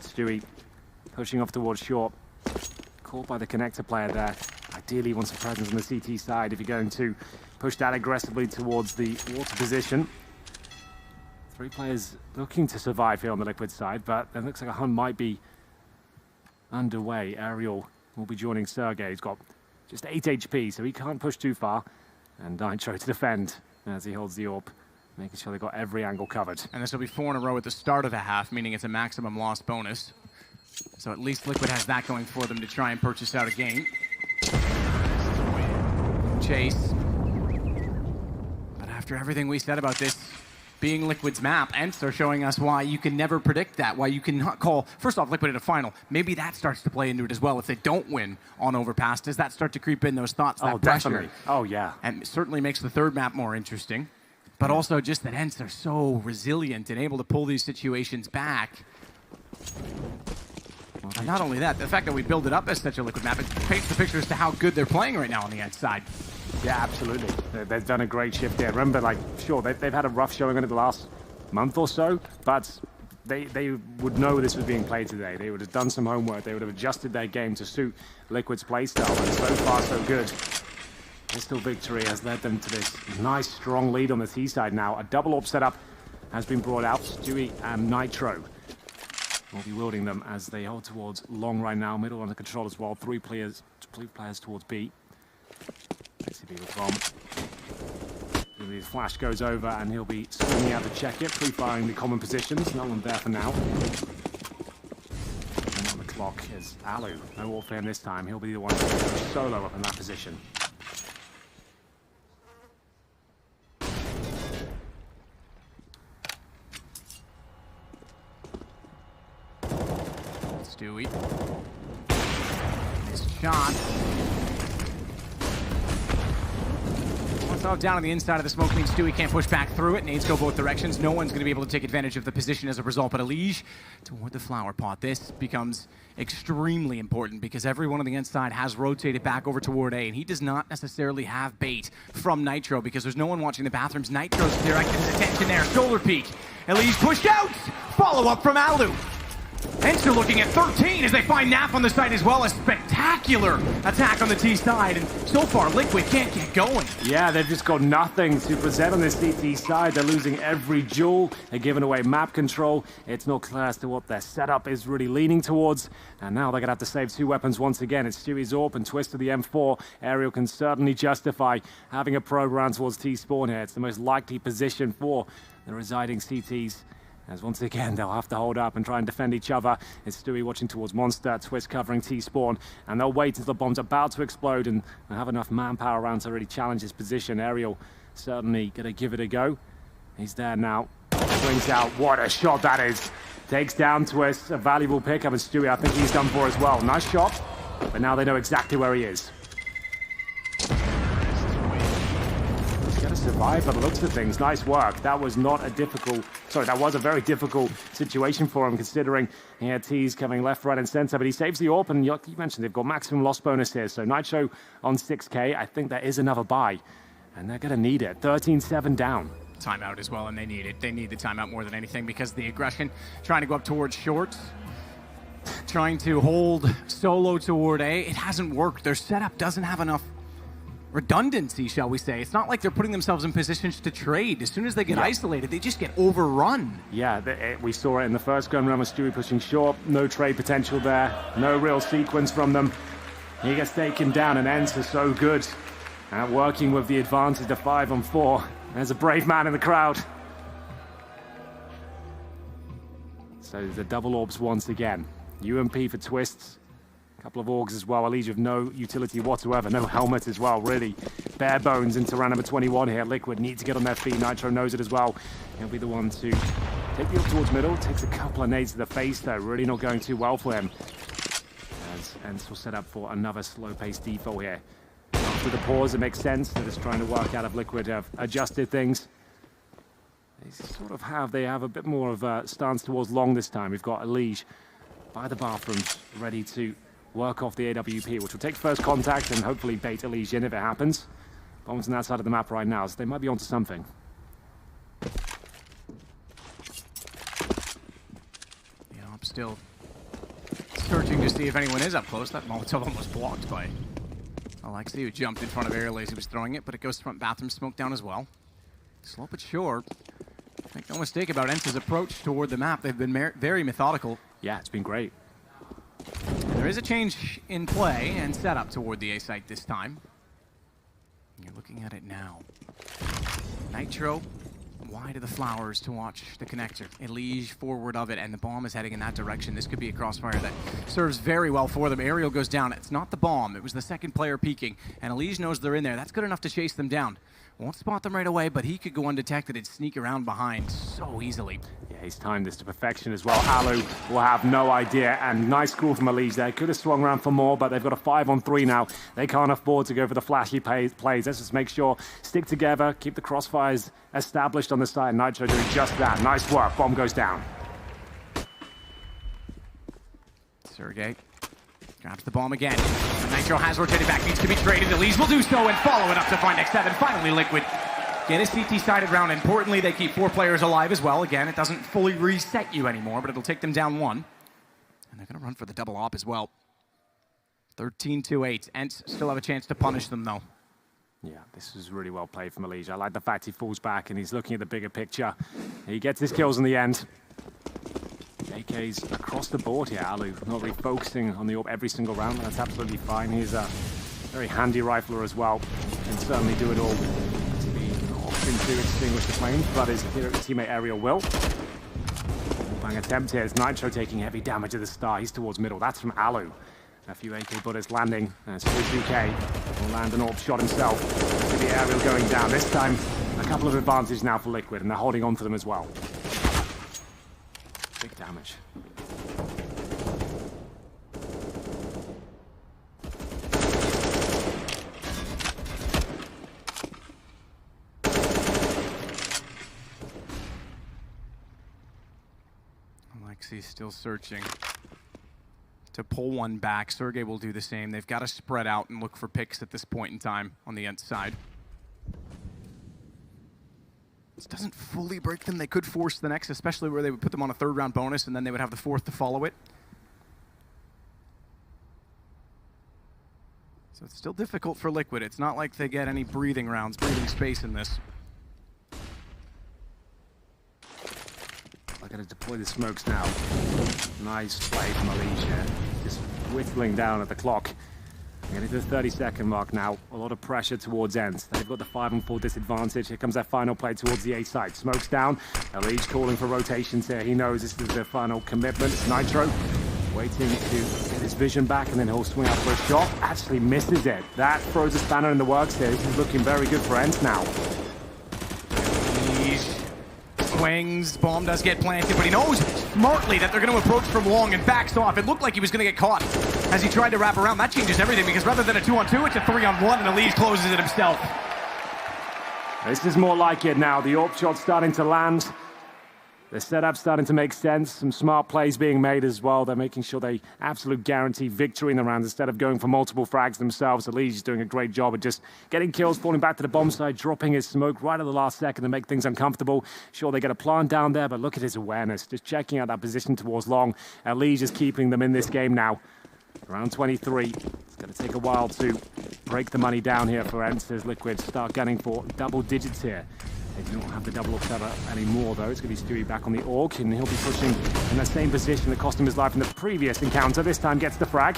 Stewie pushing off towards short. Caught by the connector player there. Ideally wants a presence on the CT side if you're going to push that aggressively towards the water position. 3 players looking to survive here on the Liquid side, but it looks like a hunt might be underway. Aerial will be joining Sergey. He's got just 8 HP, so he can't push too far. And Nitro to defend as he holds the AWP, making sure they've got every angle covered. And this will be 4 in a row at the start of the half, meaning it's a maximum loss bonus. So at least Liquid has that going for them to try and purchase out a game. Chase. But after everything we said about this being Liquid's map, ENCE are showing us why you can never predict that, why you cannot call, first off, Liquid at a final. Maybe that starts to play into it as well if they don't win on Overpass. Does that start to creep in, those thoughts, that pressure? Definitely. Oh, yeah. And it certainly makes the third map more interesting. But also just that ENCE are so resilient and able to pull these situations back. And not only that, the fact that we build it up as such a Liquid map, it paints the picture as to how good they're playing right now on the ENCE side. Yeah, absolutely. They've done a great shift there. Remember, like, sure, they've had a rough showing on it the last month or so, but they would know this was being played today. They would have done some homework. They would have adjusted their game to suit Liquid's playstyle, and so far, so good. Pistol victory has led them to this nice, strong lead on the T side now. A double AWP setup has been brought out. Stewie and Nitro will be wielding them as they hold towards long right now. Middle under control as well. 3 players towards B. XCB with bomb. The flash goes over and he'll be swinging out to check it, pre-firing the common positions. No one there for now. And on the clock is Alu. No wall for him this time. He'll be the one to go solo up in that position. Stewie. Nice shot. Once off down on the inside of the smoke means Stewie can't push back through it. Nades go both directions. No one's going to be able to take advantage of the position as a result. But Elige toward the flower pot. This becomes extremely important because everyone on the inside has rotated back over toward A, and he does not necessarily have bait from Nitro because there's no one watching the bathrooms. Nitro's directed his attention there. Shoulder peek. Elige pushed out. Follow up from Alu. ENCE looking at 13 as they find Nap on the side as well. A spectacular attack on the T side, and so far Liquid can't get going. Yeah, they've just got nothing to present on this CT side. They're losing every duel. They're giving away map control. It's not clear as to what their setup is really leaning towards. And now they're going to have to save two weapons once again. It's Stewie's AWP and Twist to the M4. Aerial can certainly justify having a probe around towards T-spawn here. It's the most likely position for the residing CTs. As once again, they'll have to hold up and try and defend each other. It's Stewie watching towards Monster, Twist covering T-spawn, and they'll wait until the bomb's about to explode and have enough manpower around to really challenge his position. Aerial certainly going to give it a go. He's there now. Swings out. What a shot that is. Takes down Twist. A valuable pickup, and Stewie, I think he's done for as well. Nice shot, but now they know exactly where he is. Survive by the looks of things. Nice work. That was not a difficult, that was a very difficult situation for him considering he had T's coming left, right and center, but he saves the AWP, and you mentioned they've got maximum loss bonus here, so Nitro on 6K, I think there is another buy, and they're going to need it. 13-7 down. Timeout as well, and they need it. They need the timeout more than anything because the aggression, trying to go up towards short, trying to hold solo toward A, it hasn't worked. Their setup doesn't have enough redundancy, shall we say. It's not like they're putting themselves in positions to trade. As soon as they get isolated, they just get overrun. Yeah, we saw it in the first gun run with Stewie pushing short. No trade potential there. No real sequence from them. He gets taken down, and ENCE is so good at working with the advantage of 5-on-4. There's a brave man in the crowd. So the double orbs once again. UMP for Twists. Couple of augs as well. Elige with no utility whatsoever. No helmet as well. Really bare bones into round number 21 here. Liquid need to get on their feet. Nitro knows it as well. He'll be the one to take the up towards middle. Takes a couple of nades to the face though. Really not going too well for him. As ENCE will set up for another slow-paced default here. After the pause, it makes sense. They're just trying to work out if Liquid have adjusted things. They have a bit more of a stance towards long this time. We've got Elige by the bathrooms ready to work off the AWP, which will take first contact and hopefully bait Elige in if it happens. Bombs on that side of the map right now, so they might be onto something. Yeah, I'm still searching to see if anyone is up close. That Molotov almost blocked by Alexi, who jumped in front of Aerial as he was throwing it, but it goes to front bathroom smoke down as well. Slow but sure. Make no mistake about ENCE's approach toward the map. They've been very methodical. Yeah, it's been great. There is a change in play and setup toward the A site this time. You're looking at it now. Nitro wide of the flowers to watch the connector. Elige forward of it, and the bomb is heading in that direction. This could be a crossfire that serves very well for them. Aerial goes down. It's not the bomb. It was the second player peeking, and Elige knows they're in there. That's good enough to chase them down. Won't spot them right away, but he could go undetected and sneak around behind so easily. Yeah, he's timed this to perfection as well. Alu will have no idea, and nice call from Elige there. Could have swung around for more, but they've got a 5-on-3 now. They can't afford to go for the flashy plays. Let's just make sure, stick together, keep the crossfires established on the side. Nitro doing just that. Nice work. Bomb goes down. Sergey grabs the bomb again. Nitro has rotated back, needs to be traded. Elige will do so and follow it up to find X7. Finally, Liquid get a CT-sided round. Importantly, they keep 4 players alive as well. Again, it doesn't fully reset you anymore, but it'll take them down 1. And they're going to run for the double op as well. 13-8. ENCE still have a chance to punish them, though. Yeah, this was really well played from Elige. I like the fact he falls back and he's looking at the bigger picture. He gets his kills in the end. AK's across the board here, Alu. Not really focusing on the AWP every single round, but that's absolutely fine. He's a very handy rifler as well. Can certainly do it all. To be opting to extinguish the flames, but his teammate Aerial will. Bang attempt here. It's Nitro taking heavy damage at the start. He's towards middle. That's from Alu. A few AK bullets landing. It's GK. Will land an AWP shot himself. See the aerial going down. This time, a couple of advantages now for Liquid, and they're holding on to them as well. Big damage. Alexei's still searching to pull one back. Sergey will do the same. They've got to spread out and look for picks at this point in time on the ENCE side. This doesn't fully break them. They could force the next, especially where they would put them on a third round bonus and then they would have the fourth to follow it. So it's still difficult for Liquid. It's not like they get any breathing rounds, breathing space in this. I gotta deploy the smokes now. Nice play from Alicia. Just whittling down at the clock. Getting to the 30-second mark now. A lot of pressure towards ENCE. They've got the 5 and 4 disadvantage. Here comes that final play towards the A side. Smokes down. Alicia calling for rotations here. He knows this is the final commitment. It's Nitro waiting to get his vision back, and then he'll swing out for a shot. Actually misses it. That throws a spanner in the works here. This is looking very good for ENCE now. Swings, bomb does get planted, but he knows smartly that they're going to approach from long and backs off. It looked like he was going to get caught as he tried to wrap around. That changes everything because rather than a 2-on-2, it's a 3-on-1, and Elise closes it himself. This is more like it now. The AWP shot's starting to land. The setup's starting to make sense. Some smart plays being made as well. They're making sure they absolute guarantee victory in the rounds instead of going for multiple frags themselves. Elise is doing a great job of just getting kills, falling back to the bomb side, dropping his smoke right at the last second to make things uncomfortable. Sure, they get a plant down there, but look at his awareness. Just checking out that position towards long. Elise is keeping them in this game now. Round 23. It's going to take a while to break the money down here for ENCE as Liquid start gunning for double digits here. They don't have the double up anymore, though. It's going to be Stewie back on the AWP, and he'll be pushing in that same position that cost him his life in the previous encounter. This time gets the frag.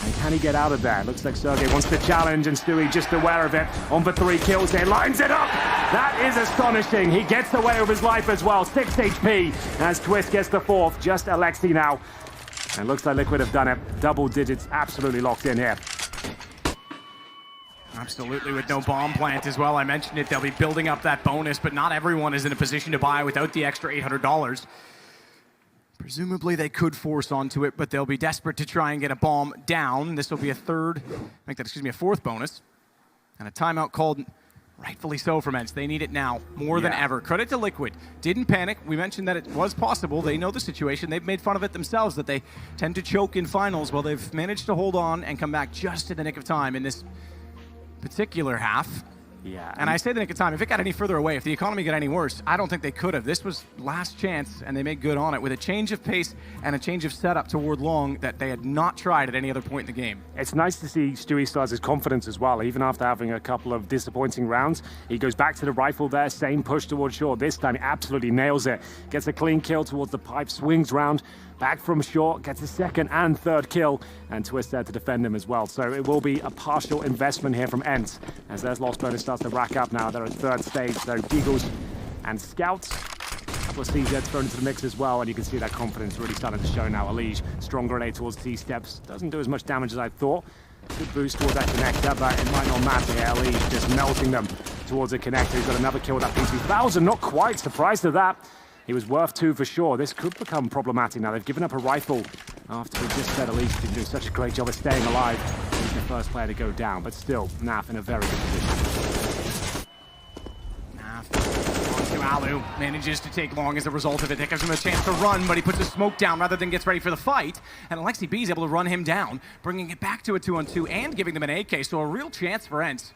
And can he get out of there? Looks like Sergey wants to challenge, and Stewie just aware of it. On for 3 kills here, lines it up! That is astonishing. He gets away with his life as well. 6 HP as Twist gets the 4th. Just Alexei now. And looks like Liquid have done it. Double digits absolutely locked in here. Absolutely, with no bomb plant as well. I mentioned it, they'll be building up that bonus, but not everyone is in a position to buy without the extra $800. Presumably they could force onto it, but they'll be desperate to try and get a bomb down. This will be a fourth bonus. And a timeout called, rightfully so, from ENCE. They need it now, more than ever. Credit to Liquid. Didn't panic. We mentioned that it was possible. They know the situation. They've made fun of it themselves, that they tend to choke in finals. Well, they've managed to hold on and come back just in the nick of time in this particular half. Yeah. And I say the nick of time, if it got any further away, if the economy got any worse, I don't think they could have. This was last chance, and they made good on it with a change of pace and a change of setup toward long that they had not tried at any other point in the game. It's nice to see Stewie start his confidence as well, even after having a couple of disappointing rounds. He goes back to the rifle there, same push towards short. This time he absolutely nails it. Gets a clean kill towards the pipe, swings round, back from short, gets a 2nd and 3rd kill, and Twist there to defend him as well. So it will be a partial investment here from ENCE, as their loss bonus starts to rack up now. They're at 3rd stage, so Deagles and Scouts. A couple of CZs thrown into the mix as well, and you can see that confidence really starting to show now. Elige, strong grenade towards T-steps. Doesn't do as much damage as I thought. Good boost towards that connector, but it might not matter here. Elige just melting them towards the connector. He's got another kill with that P2000. Not quite surprised at that. He was worth 2 for sure. This could become problematic now. They've given up a rifle after we just said Elise didn't do such a great job of staying alive. He's the first player to go down, but still, Naf in a very good position. Naf onto Alu, manages to take long as a result of it. That gives him a chance to run, but he puts the smoke down rather than gets ready for the fight. And Alexei B is able to run him down, bringing it back to a 2-on-2 and giving them an AK, so a real chance for ENCE.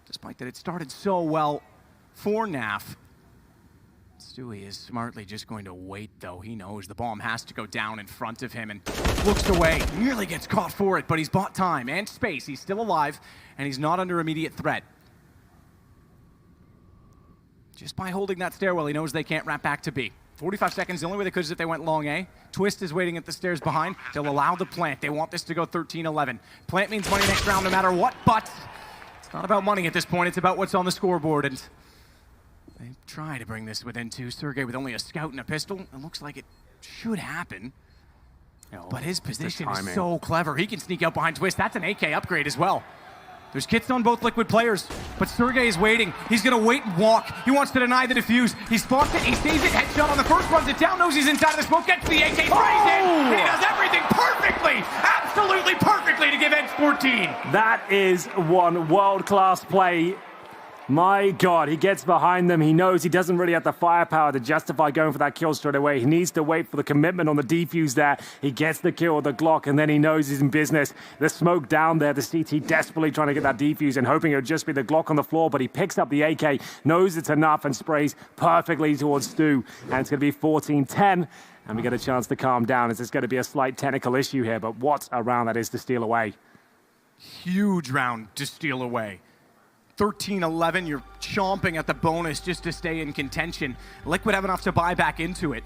Despite that it started so well for Naf. Stewie is smartly just going to wait, though. He knows the bomb has to go down in front of him and looks away. Nearly gets caught for it, but he's bought time and space. He's still alive, and he's not under immediate threat. Just by holding that stairwell, he knows they can't wrap back to B. 45 seconds, the only way they could is if they went long A. Twist is waiting at the stairs behind. They'll allow the plant. They want this to go 13-11. Plant means money next round no matter what, but it's not about money at this point. It's about what's on the scoreboard, and They try to bring this within 2. Sergey with only a scout and a pistol. It looks like it should happen. Oh, But his position is so clever. He can sneak out behind Twist. That's an AK upgrade as well. There's kits on both Liquid players, but Sergey is waiting. He's going to wait and walk. He wants to deny the defuse. He spots it, he sees it, headshot on the first, runs it down, knows he's inside of the smoke, gets the AK, sprays in, and he does everything perfectly, absolutely perfectly to give ENCE 14. That is one world-class play. My God, he gets behind them. He knows he doesn't really have the firepower to justify going for that kill straight away. He needs to wait for the commitment on the defuse there. He gets the kill with the Glock, and then he knows he's in business. The smoke down there, the CT desperately trying to get that defuse and hoping it would just be the Glock on the floor, but he picks up the AK, knows it's enough, and sprays perfectly towards Stu. And it's going to be 14-10, and we get a chance to calm down as there's going to be a slight technical issue here, but what a round that is to steal away. Huge round to steal away. 13-11, you're chomping at the bonus just to stay in contention. Liquid have enough to buy back into it.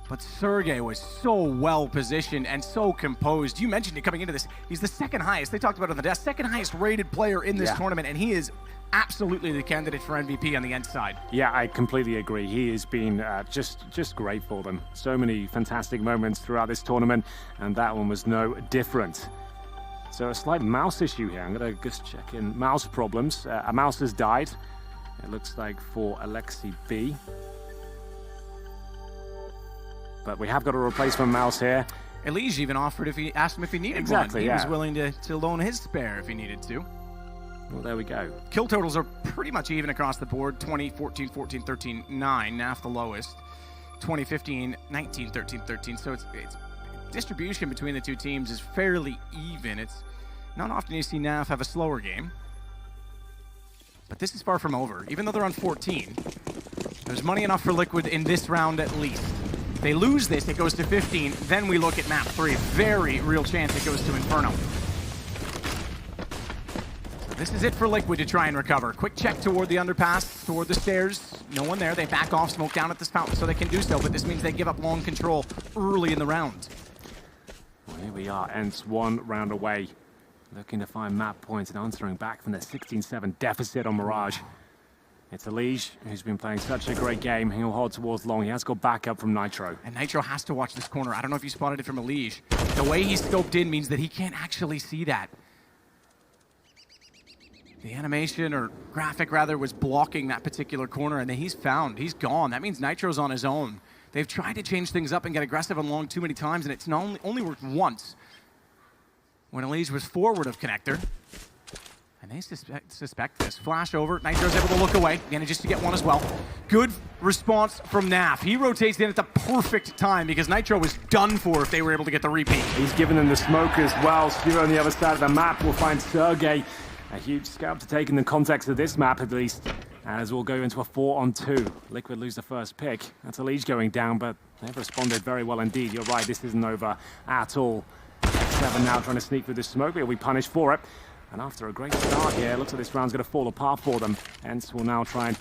But Sergey was so well positioned and so composed. You mentioned it coming into this. He's the second highest, they talked about it on the desk, second highest rated player in this tournament, and he is absolutely the candidate for MVP on the ENCE side. Yeah, I completely agree. He has been just great for them. So many fantastic moments throughout this tournament, and that one was no different. So a slight mouse issue here. I'm going to just check in mouse problems. A mouse has died, it looks like, for Alexi B. But we have got a replacement mouse here. Elige even offered if he asked him if he needed one. He was willing to loan his spare if he needed to. Well, there we go. Kill totals are pretty much even across the board. 20, 14, 14, 13, 9. NAF the lowest. 20, 15, 19, 13, 13. So it's distribution between the two teams is fairly even. It's not often you see NAF have a slower game. But this is far from over. Even though they're on 14, there's money enough for Liquid in this round at least. If they lose this, it goes to 15. Then we look at map 3. Very real chance it goes to Inferno. So this is it for Liquid to try and recover. Quick check toward the underpass, toward the stairs. No one there. They back off, smoke down at this fountain so they can do so, but this means they give up long control early in the round. Well, here we are, ENCE 1 round away. Looking to find map points and answering back from their 16-7 deficit on Mirage. It's Elige, who's been playing such a great game. He'll hold towards long. He has got backup from Nitro. And Nitro has to watch this corner. I don't know if you spotted it from Elige. The way he's scoped in means that he can't actually see that. The animation, or graphic rather, was blocking that particular corner, and then he's gone. That means Nitro's on his own. They've tried to change things up and get aggressive on long too many times, and it's only worked once when Elige was forward of connector. And they suspect this. Flash over. Nitro's able to look away. Manages to get one as well. Good response from NAF. He rotates in at the perfect time because Nitro was done for if they were able to get the repeat. He's given them the smoke as well. Stu on the other side of the map will find Sergey. A huge scout to take in the context of this map, at least, as we'll go into a 4-on-2. Liquid lose the first pick. That's Elige going down, but they've responded very well indeed. You're right, this isn't over at all. 7 now trying to sneak through the smoke, but he'll be punished for it. And after a great start here, looks like this round's going to fall apart for them. ENCE will now try and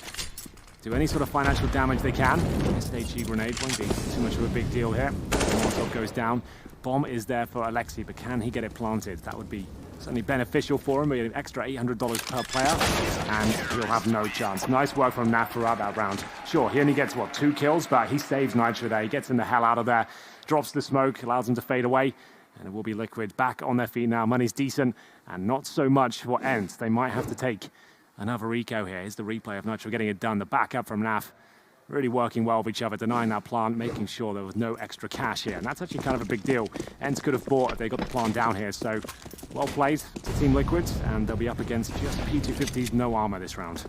do any sort of financial damage they can. SHE grenade won't be too much of a big deal here. Molotov goes down. Bomb is there for Alexi, but can he get it planted? That would be certainly beneficial for him. An extra $800 per player, and he'll have no chance. Nice work from NAF throughout that round. Sure, he only gets, 2 kills, but he saves Nitro there. He gets him the hell out of there, drops the smoke, allows him to fade away. And it will be Liquid back on their feet now. Money's decent, and not so much for ENCE. They might have to take another eco here. Here's the replay of Nitro getting it done. The backup from NAF really working well with each other, denying that plant, making sure there was no extra cash here. And that's actually kind of a big deal. ENCE could have bought if they got the plant down here. So well played to Team Liquid, and they'll be up against just P250's no armor this round.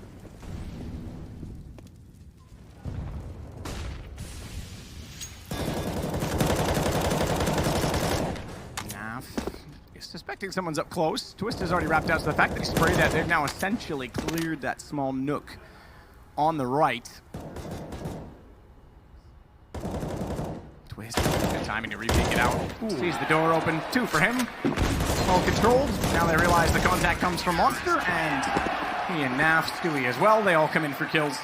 Suspecting someone's up close. Twist has already wrapped out, so the fact that he sprayed that, they've now essentially cleared that small nook on the right. Twist, good timing to re-peek it out. Sees the door open, 2 for him. All controlled. Now they realize the contact comes from Monster, and he and NAF, Stewie as well, they all come in for kills.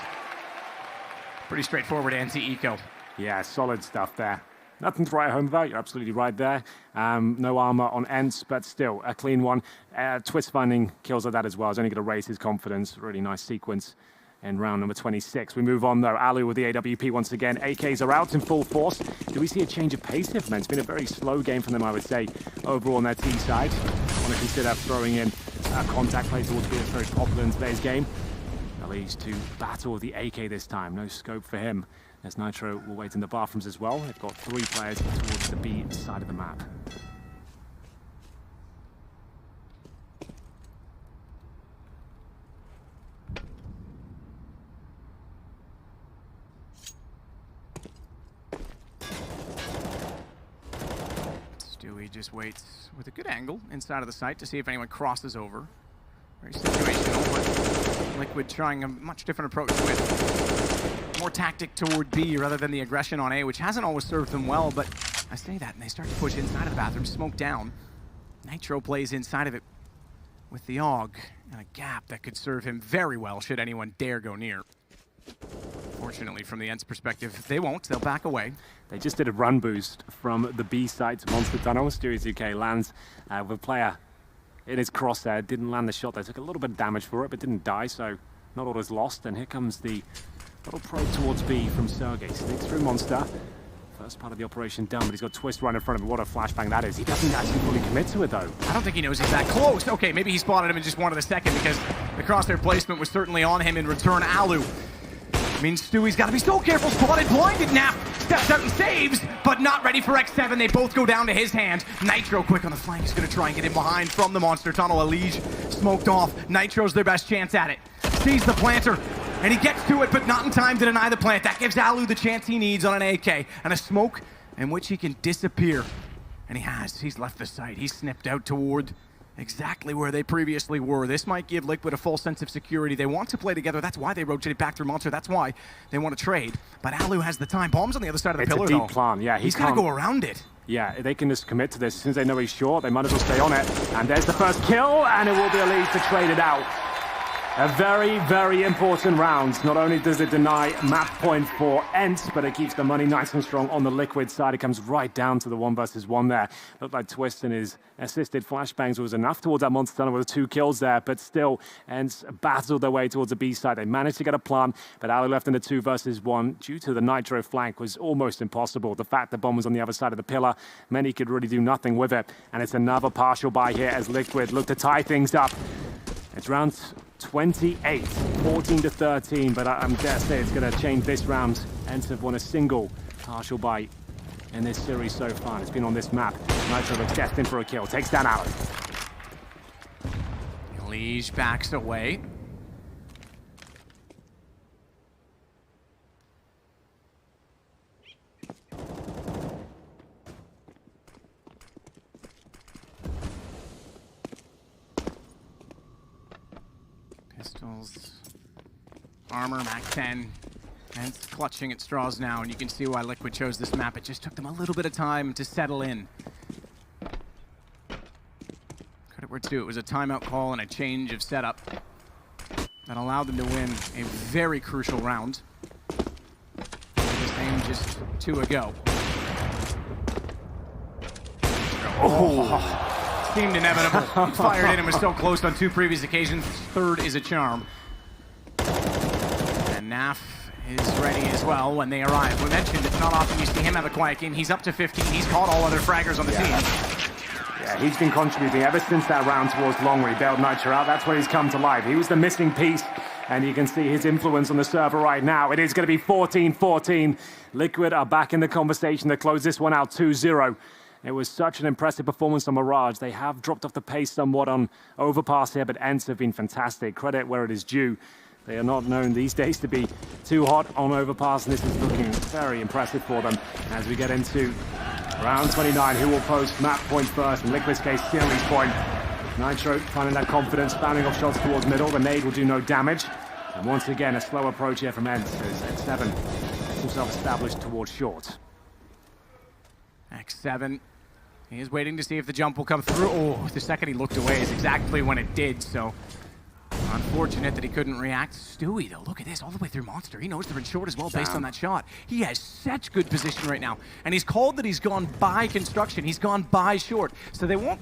Pretty straightforward anti-eco. Yeah, solid stuff there. Nothing to write home about, you're absolutely right there. No armor on ENCE, but still a clean one. Twist finding kills like that as well is only going to raise his confidence. Really nice sequence in round number 26. We move on though. Alu with the AWP once again. AKs are out in full force. Do we see a change of pace here from them? It's been a very slow game from them, I would say, overall on their T side. I want to consider throwing in contact play towards being very popular in today's game. That leads to battle with the AK this time. No scope for him, as Nitro will wait in the bathrooms as well. They've got 3 players towards the B side of the map. Stewie just waits with a good angle inside of the site to see if anyone crosses over. Very situational, but Liquid trying a much different approach with more tactic toward B rather than the aggression on A, which hasn't always served them well, but I say that and they start to push inside of the bathroom, smoke down. Nitro plays inside of it with the AUG and a gap that could serve him very well should anyone dare go near. Fortunately, from the ENCE perspective, they won't. They'll back away. They just did a run boost from the B side to Monster Tunnel. Stewie UK lands with a player in his crosshair. Didn't land the shot. They took a little bit of damage for it, but didn't die, so not all is lost. And here comes the little probe towards B from Sergey. Sneaks through Monster. First part of the operation done, but he's got Twist right in front of him. What a flashbang that is. He doesn't actually fully commit to it, though. I don't think he knows he's that close. Okay, maybe he spotted him and just wanted a second because the crosshair placement was certainly on him in return. Alu means Stewie's got to be so careful. Spotted, blinded. Nap steps out and saves, but not ready for X7. They both go down to his hand. Nitro quick on the flank. He's going to try and get in behind from the Monster Tunnel. Elige smoked off. Nitro's their best chance at it. Sees the planter, and he gets to it, but not in time to deny the plant. That gives Alu the chance he needs on an AK, and a smoke in which he can disappear. And he has. He's left the site. He's snipped out toward exactly where they previously were. This might give Liquid a full sense of security. They want to play together. That's why they rotated back through Monster. That's why they want to trade. But Alu has the time. Bomb's on the other side of the pillar, It's a deep plan. Yeah, he's got to go around it. Yeah, they can just commit to this. As soon as they know he's short, they might as well stay on it. And there's the first kill, and it will be Elise to trade it out. A very, very important round. Not only does it deny map point for ENCE, but it keeps the money nice and strong on the Liquid side. It comes right down to the 1 versus 1 there. Looked like Twist and his assisted flashbangs was enough towards that Monster Tunnel with 2 kills there, but still ENCE battled their way towards the B side. They managed to get a plant, but Alu left in the 2 versus 1 due to the Nitro flank was almost impossible. The fact the bomb was on the other side of the pillar meant he could really do nothing with it. And it's another partial buy here as Liquid look to tie things up. It's round 28, 14-13, but I'm dare say it's going to change this round. ENCE have won a single partial bite in this series so far. It's been on this map. Nitro looks destined for a kill. Takes down Alu. Elige backs away. Pistols, armor, Mac 10, and it's clutching at straws now, and you can see why Liquid chose this map. It just took them a little bit of time to settle in. Credit where it's due. It was a timeout call and a change of setup that allowed them to win a very crucial round. The same just 2 ago. Oh. Seemed inevitable. He fired in and was so close on 2 previous occasions. 3rd is a charm. And Naf is ready as well when they arrive. We mentioned it's not often you see him have a quiet game. He's up to 15. He's caught all other fraggers on the team. Yeah, he's been contributing ever since that round towards Long where he bailed Nitro out. That's where he's come to life. He was the missing piece, and you can see his influence on the server right now. It is going to be 14-14. Liquid are back in the conversation to close this one out 2-0. It was such an impressive performance on Mirage. They have dropped off the pace somewhat on Overpass here, but ENCE have been fantastic. Credit where it is due. They are not known these days to be too hot on Overpass, and this is looking very impressive for them as we get into round 29. Who will post map point first? In Liquid's case, Series point. Nitro finding that confidence, spamming off shots towards middle. The nade will do no damage. And once again, a slow approach here from ENCE as X7 gets himself established towards short. X7. He is waiting to see if the jump will come through. Oh, the second he looked away is exactly when it did, so unfortunate that he couldn't react. Stewie, though, look at this, all the way through Monster. He knows they're in short as well based on that shot. He has such good position right now, and he's called that he's gone by construction. He's gone by short, so they won't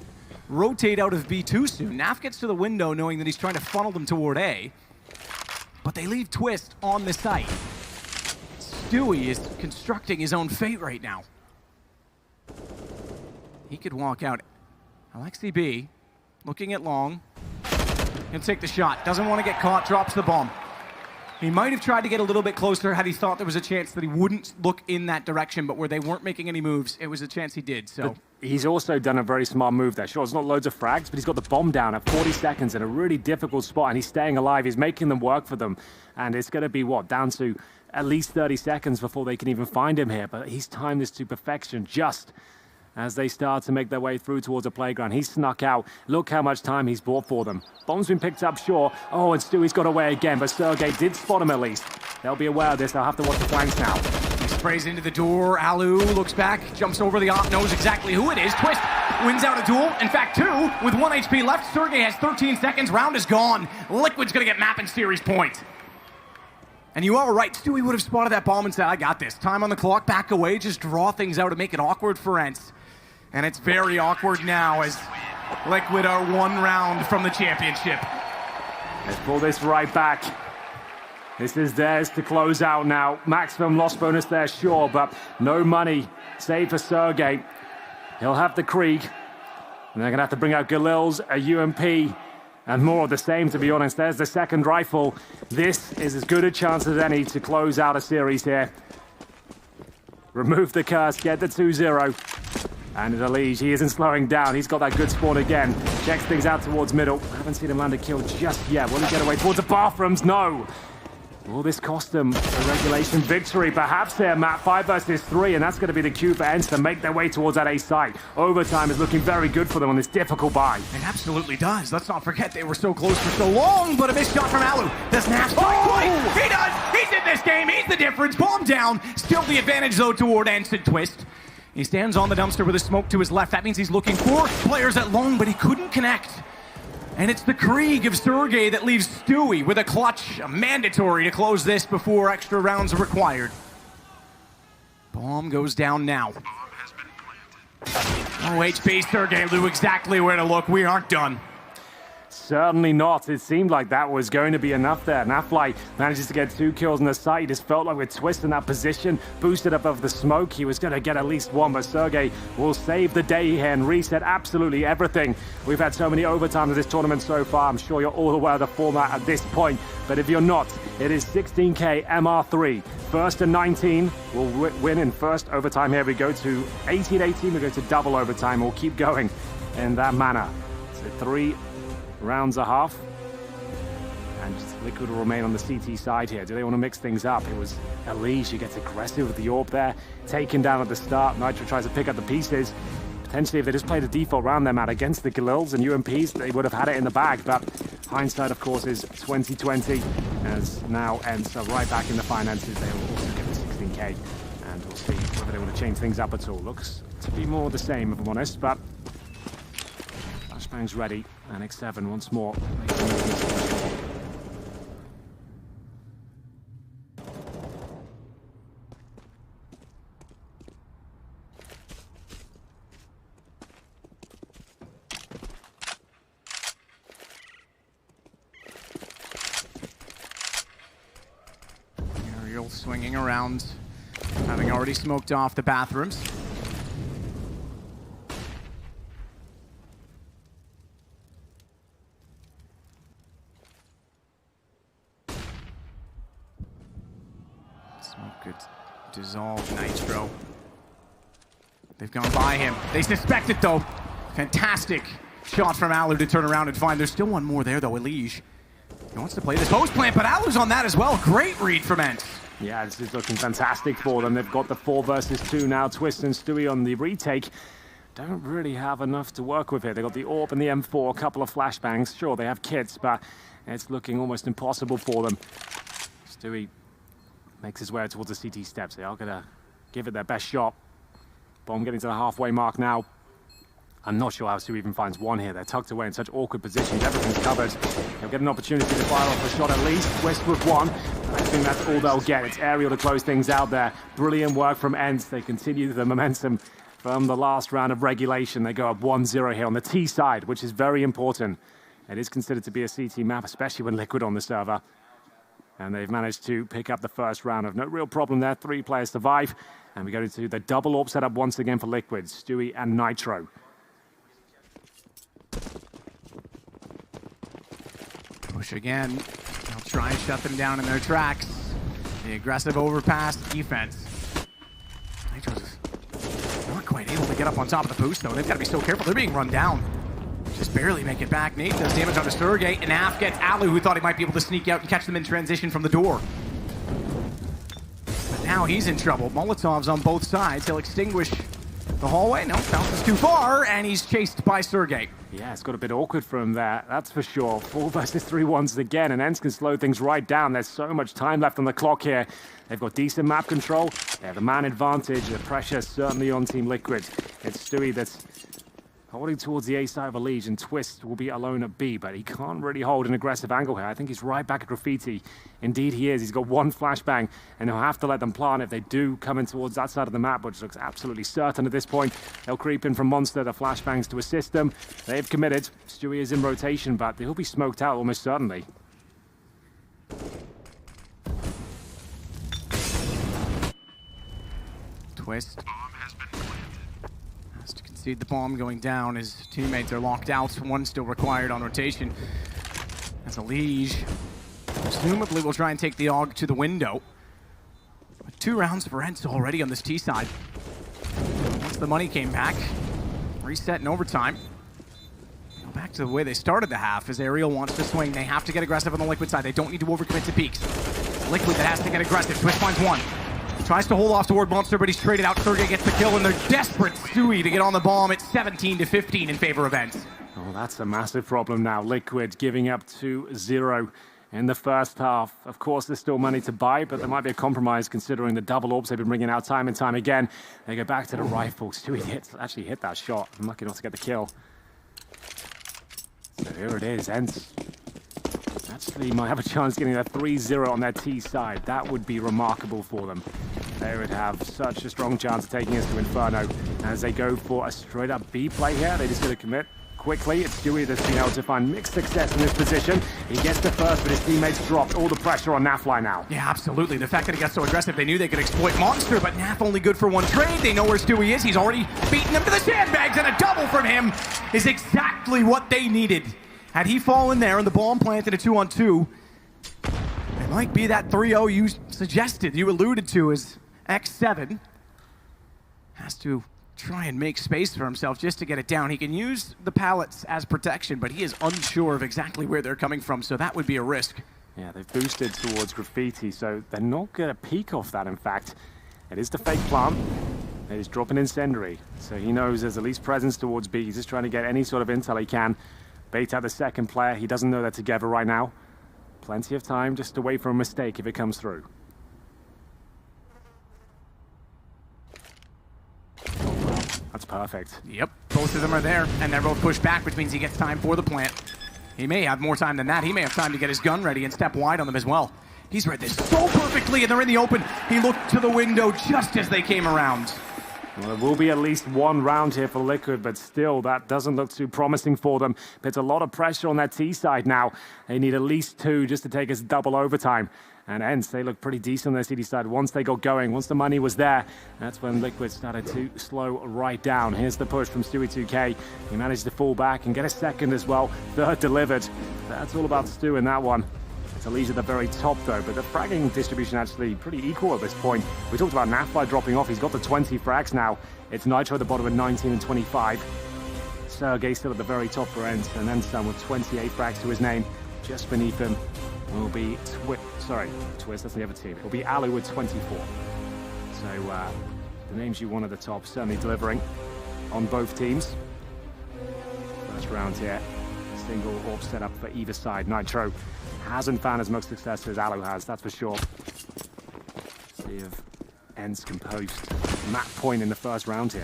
rotate out of B too soon. Naf gets to the window knowing that he's trying to funnel them toward A. but they leave Twist on the site. Stewie is constructing his own fate right now. He could walk out. Alexi B, looking at long. He'll take the shot. Doesn't want to get caught, drops the bomb. He might have tried to get a little bit closer had he thought there was a chance that he wouldn't look in that direction, but where they weren't making any moves, it was a chance he did, so. But he's also done a very smart move there. Sure, it's not loads of frags, but he's got the bomb down at 40 seconds in a really difficult spot, and he's staying alive. He's making them work for them, and it's going to be, what, down to at least 30 seconds before they can even find him here, but he's timed this to perfection just as they start to make their way through towards a playground. He's snuck out. Look how much time he's bought for them. Bomb's been picked up, sure. Oh, and Stewie's got away again, but Sergey did spot him at least. They'll be aware of this. They'll have to watch the flanks now. He sprays into the door. Alu looks back, jumps over the op, knows exactly who it is. Twist wins out a duel. In fact, 2 with 1 HP left. Sergey has 13 seconds. Round is gone. Liquid's going to get map and series point. And you are right. Stewie would have spotted that bomb and said, I got this. Time on the clock, back away, just draw things out and make it awkward for ENCE. And it's very awkward now as Liquid are 1 round from the championship. Let's pull this right back. This is theirs to close out now. Maximum loss bonus there, sure, but no money saved for Sergey. He'll have the Krieg. And they're going to have to bring out Galil's, a UMP, and more of the same, to be honest. There's the second rifle. This is as good a chance as any to close out a series here. Remove the curse, get the 2-0. And Elige, he isn't slowing down. He's got that good spawn again. Checks things out towards middle. Haven't seen him land a kill just yet. Will he get away towards the bathrooms? No. Will this cost them a regulation victory? Perhaps here, Matt. 5 versus 3, and that's going to be the cue for ENCE to make their way towards that A site. Overtime is looking very good for them on this difficult buy. It absolutely does. Let's not forget they were so close for so long, but a missed shot from Alu. Doesn't have to. He does. He's in this game. He's the difference. Bomb down. Still the advantage, though, toward ENCE and Twist. He stands on the dumpster with a smoke to his left. That means he's looking for players at long, but he couldn't connect. And it's the Krieg of Sergey that leaves Stewie with a clutch, a mandatory to close this before extra rounds are required. Bomb goes down now. Bomb has been planted. Oh, HP, Sergey knew exactly where to look. We aren't done. Certainly not. It seemed like that was going to be enough there. Nafly manages to get 2 kills on the site. He just felt like with Twist in that position, boosted up of the smoke, he was going to get at least 1, but Sergey will save the day here and reset absolutely everything. We've had so many overtimes in this tournament so far. I'm sure you're all aware of the format at this point, but if you're not, it is 16K MR3. First and 19 will win in first overtime. Here we go to 18-18. We go to double overtime. We'll keep going in that manner. So 3 rounds a half, and Liquid will remain on the CT side here. Do they want to mix things up? It was Elige who gets aggressive with the AWP there, taken down at the start. Nitro tries to pick up the pieces. Potentially, if they just played a default round them out against the Galils and UMPs, they would have had it in the bag, but hindsight, of course, is 2020, as now ENCE are right back in the finances. They will also get the 16K, and we'll see whether they want to change things up at all. Looks to be more the same, if I'm honest, but Flashbang's ready, and X7 once more. Aerial swinging around, having already smoked off the bathrooms. Could dissolve Nitro. They've gone by him. They suspect it, though. Fantastic shot from Alu to turn around and find. There's still one more there, though. Elige. He wants to play this post plant, but Alu's on that as well. Great read from ENCE. Yeah, this is looking fantastic for them. They've got the 4 versus 2 now. Twist and Stewie on the retake. Don't really have enough to work with here. They've got the AWP and the M4, a couple of flashbangs. Sure, they have kits, but it's looking almost impossible for them. Stewie makes his way towards the CT steps. They are going to give it their best shot. Bomb getting to the halfway mark now. I'm not sure how Stewie even finds one here. They're tucked away in such awkward positions. Everything's covered. They'll get an opportunity to fire off a shot at least. Twist with 1. I think that's all they'll get. It's aerial to close things out there. Brilliant work from ENCE. They continue the momentum from the last round of regulation. They go up 1-0 here on the T side, which is very important. It is considered to be a CT map, especially when Liquid on the server. And they've managed to pick up the first round of no real problem there. 3 players survive. And we go to the double AWP setup once again for Liquid, Stewie and Nitro. Push again. They'll try and shut them down in their tracks. The aggressive overpass defense. Nitro's not quite able to get up on top of the boost, though. They've got to be so careful. They're being run down. Just barely make it back. Nate does damage on the Surrogate, and Af gets Alu, who thought he might be able to sneak out and catch them in transition from the door. But now he's in trouble. Molotovs on both sides. He'll extinguish the hallway. No, bounces too far, and he's chased by Surrogate. Yeah, it's got a bit awkward from there, that's for sure. 4 versus 3 ones again, and ENCE can slow things right down. There's so much time left on the clock here. They've got decent map control. They have the man advantage. The pressure certainly on Team Liquid. It's Stewie that's holding towards the A side of a Liege, and Twist will be alone at B, but he can't really hold an aggressive angle here. I think he's right back at Graffiti. Indeed he is. He's got 1 flashbang, and he'll have to let them plant if they do come in towards that side of the map, which looks absolutely certain at this point. They'll creep in from Monster, the flashbangs to assist them. They've committed. Stewie is in rotation, but he'll be smoked out almost certainly. Twist Bomb has been planted. has to concede the bomb going down. His teammates are locked out. 1 still required on rotation. As a Liege, presumably will try and take the AUG to the window. But 2 rounds for ENCE already on this T side. Once the money came back, reset in overtime. Go back to the way they started the half. As Ariel wants to swing, they have to get aggressive on the Liquid side. They don't need to overcommit to peaks. Liquid that has to get aggressive. Twist finds 1. Tries to hold off toward Monster, but he's traded out. Sergey gets the kill, and they're desperate. Stewie to get on the bomb. It's 17-15 in favor of ENCE. Oh, that's a massive problem now. Liquid giving up 2-0 in the first half. Of course, there's still money to buy, but there might be a compromise considering the double AWPs they've been bringing out time and time again. They go back to the rifle. Stewie actually hit that shot. I'm lucky not to get the kill. So here it is, ENCE. Actually might have a chance getting a 3-0 on their T side. That would be remarkable for them. They would have such a strong chance of taking us to Inferno. As they go for a straight up B play here, they just got to commit quickly. It's Stewie that's been able to find mixed success in this position. He gets the first, but his teammates dropped all the pressure on Nafly now. Yeah, absolutely. The fact that he got so aggressive, they knew they could exploit Monster, but Naf only good for 1 trade. They know where Stewie is. He's already beaten them to the sandbags, and a double from him is exactly what they needed. Had he fallen there and the bomb planted a 2-on-2, it might be that 3-0 you suggested, you alluded to, as X7 has to try and make space for himself just to get it down. He can use the pallets as protection, but he is unsure of exactly where they're coming from, so that would be a risk. Yeah, they've boosted towards Graffiti, so they're not going to peek off that, in fact. It is the fake plant. They just drop an incendiary, so he knows there's at least presence towards B. He's just trying to get any sort of intel he can. Bait out the second player. He doesn't know they're together right now. Plenty of time just to wait for a mistake if it comes through. That's perfect. Yep, both of them are there, and they're both pushed back, which means he gets time for the plant. He may have more time than that. He may have time to get his gun ready and step wide on them as well. He's read this so perfectly, and they're in the open. He looked to the window just as they came around. Well, there will be at least 1 round here for Liquid, but still, that doesn't look too promising for them. Puts a lot of pressure on that T side now. They need at least 2 just to take us double overtime. And ENCE, they look pretty decent on their CD side. Once they got going, once the money was there, that's when Liquid started to slow right down. Here's the push from Stewie 2K. He managed to fall back and get a second as well. 3rd delivered. That's all about Stu in that one. It's Elise at the very top though, but the fragging distribution actually pretty equal at this point. We talked about Nafly dropping off. He's got the 20 frags now. It's Nitro at the bottom at 19 and 25. Sergey still at the very top for ENCE, and then some with 28 frags to his name. Just beneath him will be Twist, that's the other team. It will be Alu with 24. So the names you want at the top certainly delivering on both teams. First round here, single AWP set up for either side. Nitro hasn't found as much success as Alu has, that's for sure. See if ENCE can post map point in the first round here.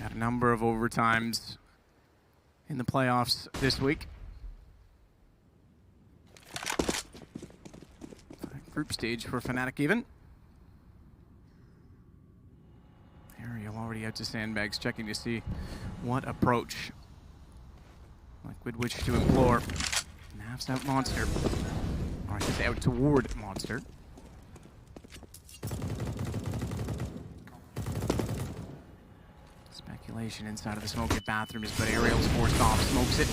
Got a number of overtimes in the playoffs this week. Group stage for Fnatic even. Ariel already out to sandbags, checking to see what approach Liquid wish to implore. Nav's out Monster. Or I should say out toward Monster. Speculation inside of the smoky bathrooms, but Ariel's forced off, smokes it.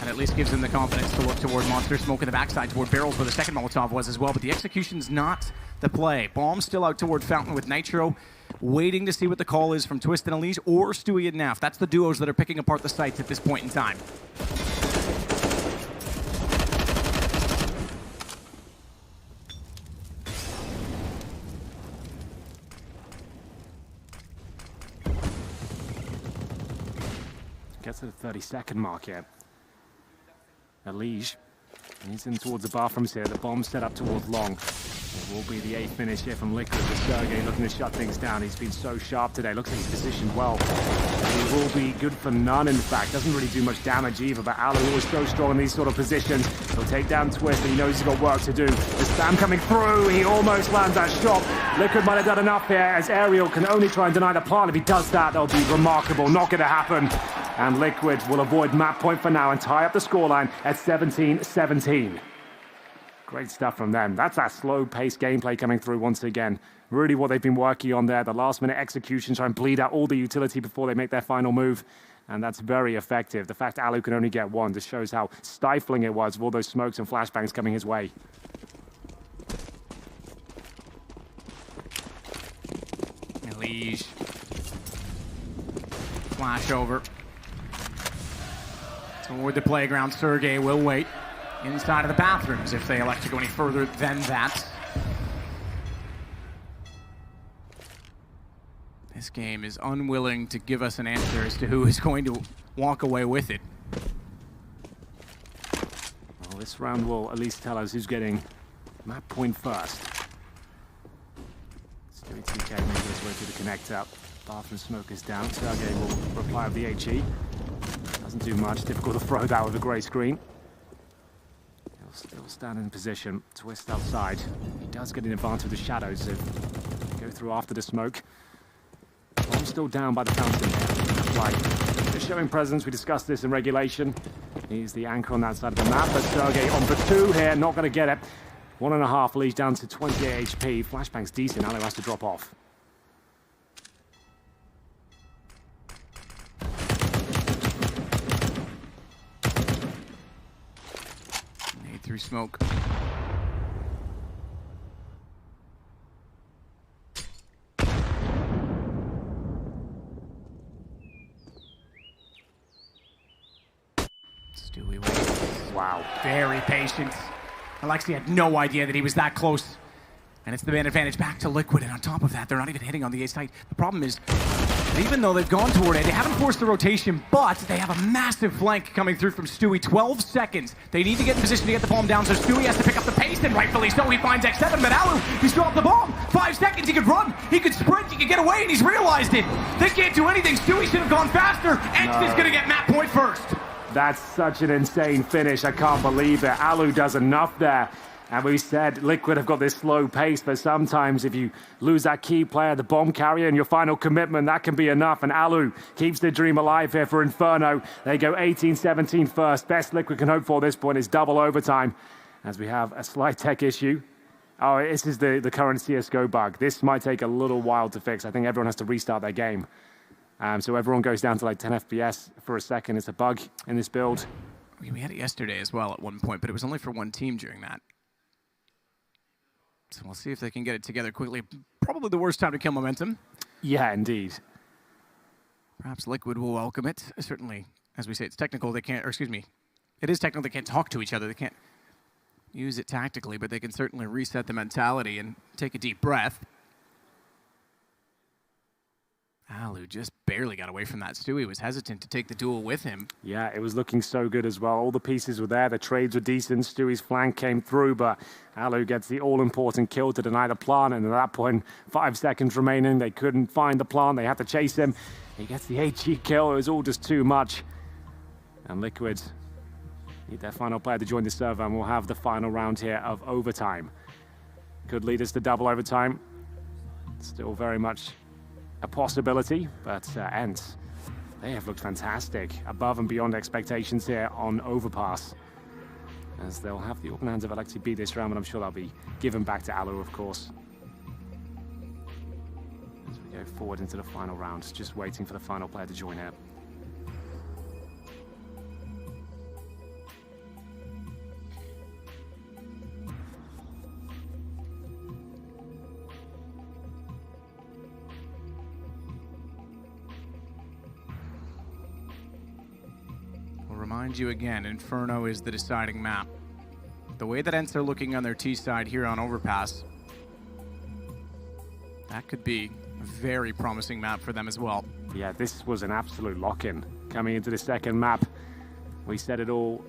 And at least gives them the confidence to look toward Monster. Smoke in the backside toward Barrels, where the second Molotov was as well, but the execution's not the play. Bomb still out toward Fountain with Nitro, waiting to see what the call is from Twist and Elise or Stewie and Naf. That's the duos that are picking apart the sites at this point in time. Gets to the 30-second mark here. Elise, he's in towards the bathrooms here. The bomb's set up towards long. It will be the 8th finish here from Liquid, with Sergey looking to shut things down. He's been so sharp today. Looks like he's positioned well. He will be good for none, in fact. Doesn't really do much damage either, but Alu always so strong in these sort of positions. He'll take down Twist, and he knows he's got work to do. The Spam coming through. He almost lands that shot. Liquid might have done enough here, as Ariel can only try and deny the plant. If he does that, that'll be remarkable. Not going to happen. And Liquid will avoid map point for now and tie up the scoreline at 17-17. Great stuff from them. That's that slow-paced gameplay coming through once again. Really what they've been working on there. The last-minute execution, try and bleed out all the utility before they make their final move. And that's very effective. The fact Alu can only get one just shows how stifling it was with all those smokes and flashbangs coming his way. Elise. Flash over. Toward the playground, Sergey will wait inside of the bathrooms if they elect to go any further than that. This game is unwilling to give us an answer as to who is going to walk away with it. Well, this round will at least tell us who's getting map point first. Stewie 2K making his way through the connector. Bathroom smoke is down. Sergey will reply with the HE. Doesn't do much. Difficult to throw that with a grey screen. He'll still stand in position. Twist outside. He does get an advantage of the shadows, so go through after the smoke. Bomb's still down by the fountain. Like, just showing presence. We discussed this in regulation. He's the anchor on that side of the map, but Sergey on for 2 here. Not going to get it. 1.5 leads down to 28 HP. Flashbang's decent. Alu has to drop off. Through smoke. Stewie waits. Wow. Very patient. Alexi had no idea that he was that close. And it's the man advantage back to Liquid, and on top of that, they're not even hitting on the A site. The problem is, even though they've gone toward it, they haven't forced the rotation, but they have a massive flank coming through from Stewie. 12 seconds. They need to get in position to get the bomb down, so Stewie has to pick up the pace, and rightfully so, he finds X7, but Alu, he's dropped the bomb. 5 seconds, he could run, he could sprint, he could get away, and he's realized it. They can't do anything. Stewie should have gone faster. ENCE is going to get map point first. That's such an insane finish. I can't believe it. Alu does enough there. And we said Liquid have got this slow pace, but sometimes if you lose that key player, the bomb carrier, and your final commitment, that can be enough. And Alu keeps the dream alive here for Inferno. They go 18-17 first. Best Liquid can hope for at this point is double overtime, as we have a slight tech issue. Oh, this is the current CSGO bug. This might take a little while to fix. I think everyone has to restart their game. So everyone goes down to like 10 FPS for a second. It's a bug in this build. We had it yesterday as well at one point, but it was only for one team during that. So we'll see if they can get it together quickly. Probably the worst time to kill momentum. Yeah, indeed. Perhaps Liquid will welcome it. Certainly, as we say, it's technical. They can't, or excuse me, it is technical. They can't talk to each other. They can't use it tactically, but they can certainly reset the mentality and take a deep breath. Alu just barely got away from that. Stewie was hesitant to take the duel with him. Yeah, it was looking so good as well. All the pieces were there. The trades were decent. Stewie's flank came through, but Alu gets the all-important kill to deny the plant. And at that point, 5 seconds remaining. They couldn't find the plant. They had to chase him. He gets the HE kill. It was all just too much. And Liquid need their final player to join the server, and we'll have the final round here of overtime. Could lead us to double overtime. Still very much a possibility, but ENCE, they have looked fantastic, above and beyond expectations here on Overpass, as they'll have the open hands of Alexi beat this round, but I'm sure they'll be given back to Alu, of course. As we go forward into the final round, just waiting for the final player to join here. Remind you again, Inferno is the deciding map. The way that ENCE are looking on their T side here on Overpass, that could be a very promising map for them as well. Yeah, this was an absolute lock-in coming into the second map. We said it all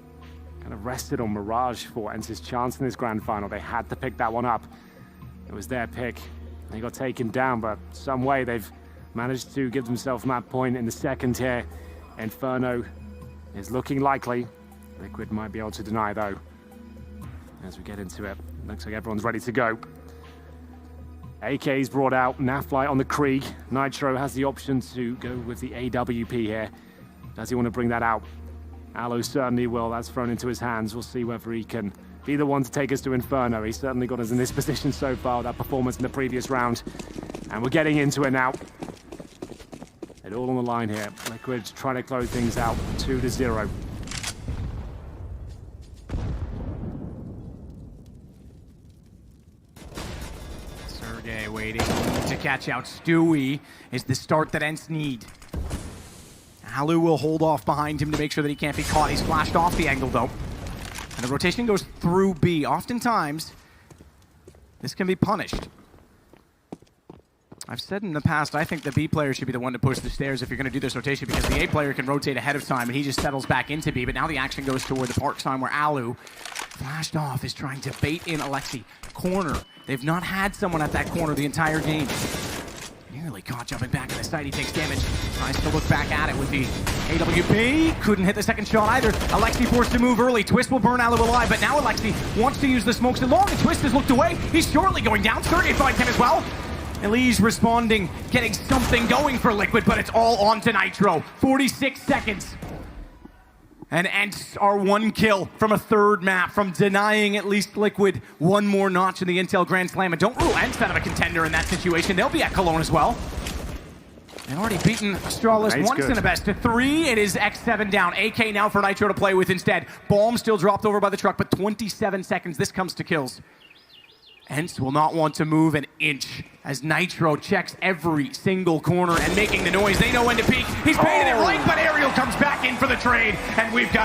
kind of rested on Mirage for ENCE's chance in this grand final. They had to pick that one up. It was their pick. They got taken down, but some way they've managed to give themselves map point in the second here. Inferno is looking likely. Liquid might be able to deny though. As we get into it, looks like everyone's ready to go. AK's brought out, Naflight on the Krieg. Nitro has the option to go with the AWP here. Does he want to bring that out? Alu certainly will. That's thrown into his hands. We'll see whether he can be the one to take us to Inferno. He's certainly got us in this position so far, that performance in the previous round. And we're getting into it now. It all on the line here. Liquid trying to close things out 2-0. Sergey waiting to catch out Stewie is the start that ENCE need. Alu will hold off behind him to make sure that he can't be caught. He's flashed off the angle though. And the rotation goes through B. Oftentimes, this can be punished. I've said in the past, I think the B player should be the one to push the stairs if you're going to do this rotation, because the A player can rotate ahead of time and he just settles back into B. But now the action goes toward the park sign where Alu, flashed off, is trying to bait in Alexi. Corner. They've not had someone at that corner the entire game. Nearly caught jumping back in the side. He takes damage. Tries to look back at it with the AWP. Couldn't hit the second shot either. Alexi forced to move early. Twist will burn Alu alive, but now Alexi wants to use the smokes along, and Twist has looked away. He's shortly going down. Sergey finds him as well. Elise responding, getting something going for Liquid, but it's all on to Nitro. 46 seconds. And ENCE are one kill from a third map, from denying at least Liquid one more notch in the Intel Grand Slam. And don't rule ENCE out of a contender in that situation. They'll be at Cologne as well. They've already beaten Astralis once in a best of 3. It is X7 down. AK now for Nitro to play with instead. Bomb still dropped over by the truck, but 27 seconds. This comes to kills. ENCE will not want to move an inch as Nitro checks every single corner and making the noise. They know when to peek. He's painted it right, but Ariel comes back in for the trade, and we've got